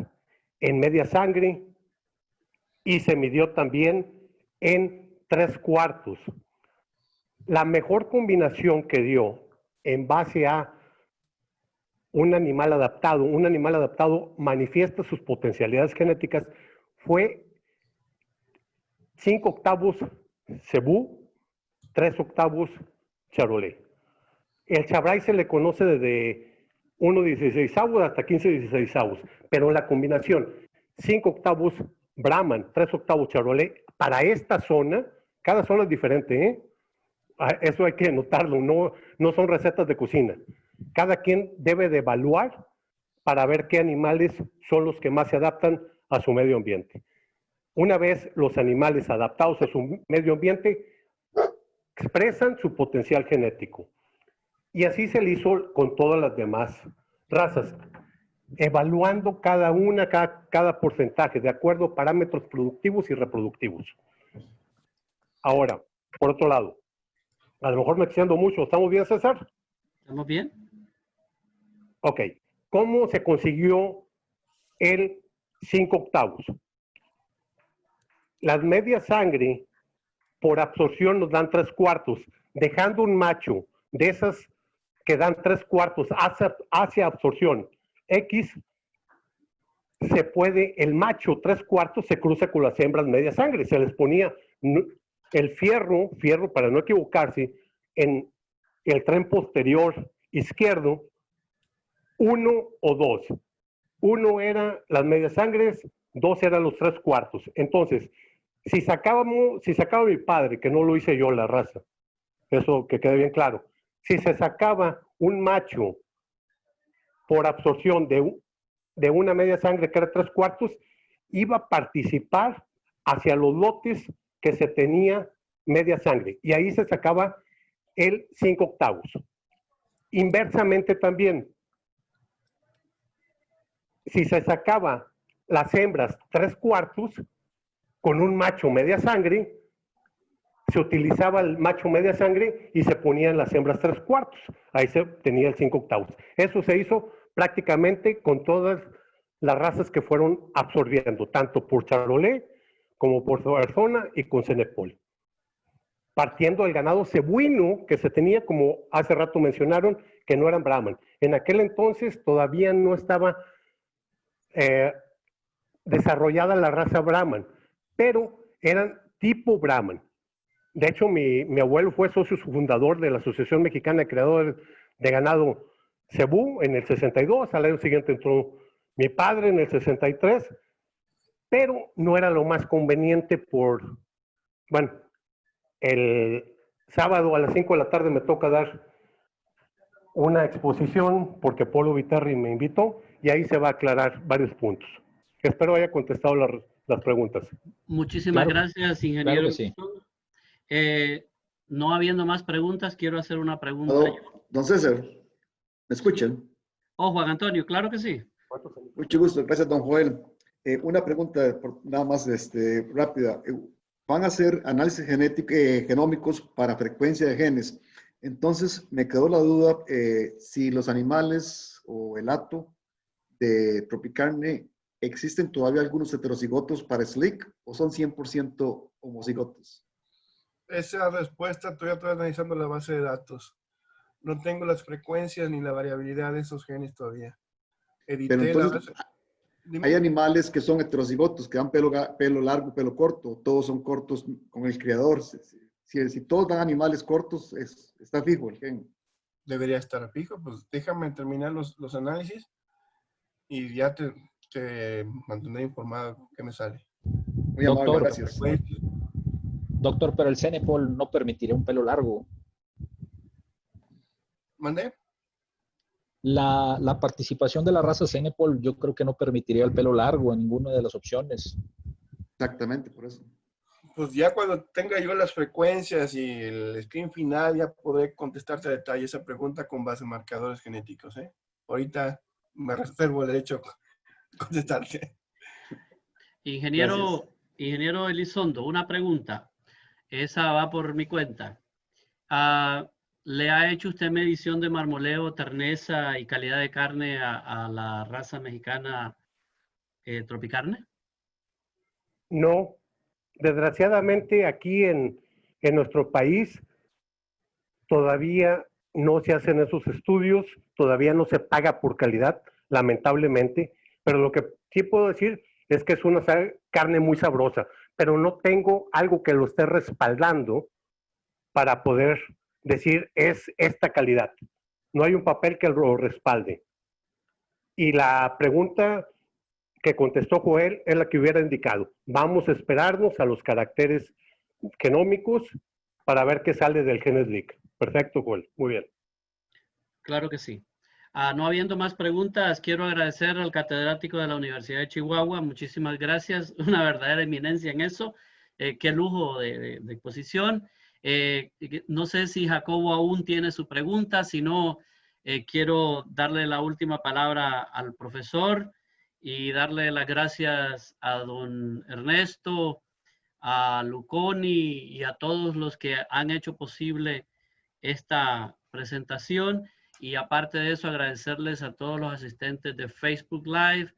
en media sangre y se midió también en 3/4. La mejor combinación que dio en base a un animal adaptado manifiesta sus potencialidades genéticas, fue 5/8 cebú, 3/8 charolais. El chabray se le conoce desde 1/16 hasta 15/16, pero la combinación 5/8 brahman, 3/8 charolais, para esta zona, cada zona es diferente, ¿eh? Eso hay que notarlo, no son recetas de cocina. Cada quien debe de evaluar para ver qué animales son los que más se adaptan a su medio ambiente. Una vez los animales adaptados a su medio ambiente expresan su potencial genético. Y así se le hizo con todas las demás razas, evaluando cada porcentaje de acuerdo a parámetros productivos y reproductivos. Ahora, por otro lado, a lo mejor me extiendo mucho. ¿Estamos bien, César? ¿Estamos bien? Ok. ¿Cómo se consiguió el 5/8? Las medias sangre por absorción nos dan 3/4, dejando un macho de esas que dan 3/4 hacia absorción X, el macho 3/4 se cruza con las hembras media sangre. Se les ponía el fierro para no equivocarse, en el tren posterior izquierdo, 1 o 2. 1 era las medias sangres, 2 eran los 3/4. Entonces, si sacaba mi padre, que no lo hice yo la raza, eso que quede bien claro, si se sacaba un macho por absorción de una media sangre que era 3/4, iba a participar hacia los lotes que se tenía media sangre, y ahí se sacaba el 5/8. Inversamente también, si se sacaba las hembras 3/4 con un macho media sangre, se utilizaba el macho media sangre y se ponían las hembras 3/4. Ahí se tenía el 5/8. Eso se hizo prácticamente con todas las razas que fueron absorbiendo, tanto por charolais como por Arizona y con Cenepol. Partiendo del ganado cebuino que se tenía, como hace rato mencionaron, que no eran brahman. En aquel entonces todavía no estaba desarrollada la raza brahman, pero eran tipo brahman. De hecho, mi abuelo fue socio fundador de la Asociación Mexicana de Creadores de Ganado Cebú en el 62, al año siguiente entró mi padre en el 63, pero no era lo más conveniente bueno, el sábado a las 5 de la tarde me toca dar una exposición porque Polo Viterri me invitó y ahí se va a aclarar varios puntos. Espero haya contestado las preguntas. Muchísimas gracias, ingeniero. Claro que sí. No habiendo más preguntas, quiero hacer una pregunta. Don César, ¿me escuchan? Oh, Juan Antonio, claro que sí. Mucho gusto, gracias, don Joel. Una pregunta nada más rápida. Van a hacer análisis genómicos para frecuencia de genes. Entonces, me quedó la duda si los animales o el hato de Tropicarne, ¿existen todavía algunos heterocigotos para SLIC o son 100% homocigotos? Esa respuesta todavía estoy analizando la base de datos. No tengo las frecuencias ni la variabilidad de esos genes todavía. Pero entonces, hay animales que son heterocigotos, que dan pelo largo, pelo corto. Todos son cortos con el criador. Si todos dan animales cortos, está fijo el gen. Debería estar fijo. Pues déjame terminar los análisis y ya te mantendré informado qué me sale. Muy amable, gracias. Doctor, pero el Cenepol no permitiría un pelo largo. ¿Mandé? La participación de la raza Cenepol yo creo que no permitiría el pelo largo en ninguna de las opciones. Exactamente, por eso. Pues ya cuando tenga yo las frecuencias y el screen final, ya podré contestarte a detalle esa pregunta con base en marcadores genéticos. Ahorita me reservo el derecho contestarte. Ingeniero Elizondo, una pregunta. Esa va por mi cuenta. ¿Le ha hecho usted medición de marmoleo, terneza y calidad de carne a la raza mexicana Tropicarne? No, desgraciadamente aquí en nuestro país todavía no se hacen esos estudios, todavía no se paga por calidad, lamentablemente, pero lo que sí puedo decir es que es una carne muy sabrosa, pero no tengo algo que lo esté respaldando para poder decir es esta calidad. No hay un papel que lo respalde. Y la pregunta que contestó Joel es la que hubiera indicado. Vamos a esperarnos a los caracteres genómicos para ver qué sale del GenesLeak. Perfecto, Joel. Muy bien. Claro que sí. No habiendo más preguntas, quiero agradecer al catedrático de la Universidad de Chihuahua. Muchísimas gracias. Una verdadera eminencia en eso. Qué lujo de exposición. No sé si Jacobo aún tiene su pregunta. Si no, quiero darle la última palabra al profesor y darle las gracias a don Ernesto, a Luconi y a todos los que han hecho posible esta presentación. Y aparte de eso, agradecerles a todos los asistentes de Facebook Live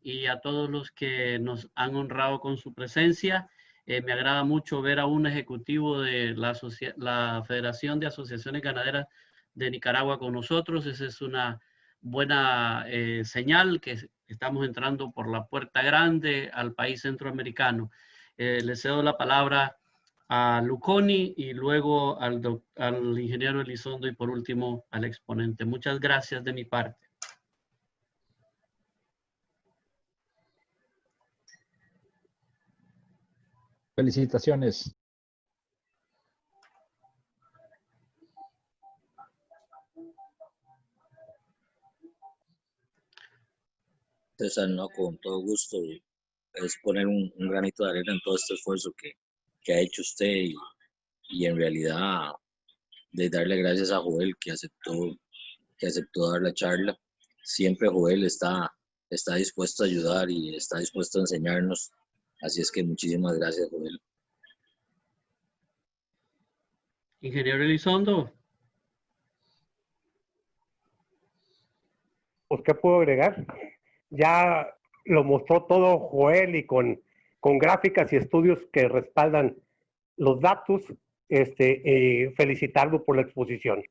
y a todos los que nos han honrado con su presencia. Me agrada mucho ver a un ejecutivo de la Federación de Asociaciones Ganaderas de Nicaragua con nosotros. Esa es una buena señal que estamos entrando por la puerta grande al país centroamericano. Le cedo la palabra a Luconi y luego al ingeniero Elizondo y por último al exponente. Muchas gracias de mi parte. Felicitaciones. César, no, con todo gusto. Es poner un granito de arena en todo este esfuerzo que ha hecho usted y en realidad de darle gracias a Joel que aceptó dar la charla. Siempre Joel está dispuesto a ayudar y está dispuesto a enseñarnos. Así es que muchísimas gracias, Joel. Ingeniero Elizondo. Pues, ¿qué puedo agregar? Ya lo mostró todo Joel y con gráficas y estudios que respaldan los datos. Felicitarlo por la exposición.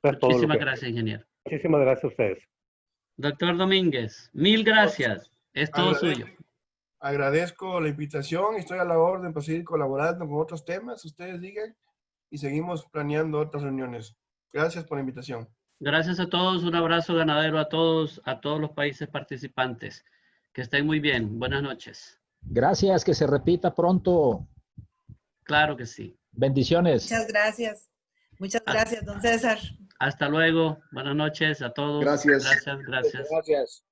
Muchísimas gracias, ingeniero. Muchísimas gracias a ustedes. Doctor Domínguez, mil gracias. Es todo suyo. Agradezco la invitación. Estoy a la orden para seguir colaborando con otros temas. Ustedes digan y seguimos planeando otras reuniones. Gracias por la invitación. Gracias a todos. Un abrazo ganadero a todos los países participantes. Que estén muy bien. Buenas noches. Gracias, que se repita pronto. Claro que sí. Bendiciones. Muchas gracias. Muchas gracias, don César. Hasta luego. Buenas noches a todos. Gracias. Gracias. Gracias.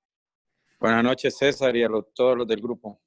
Buenas noches, César, y a todos los del grupo.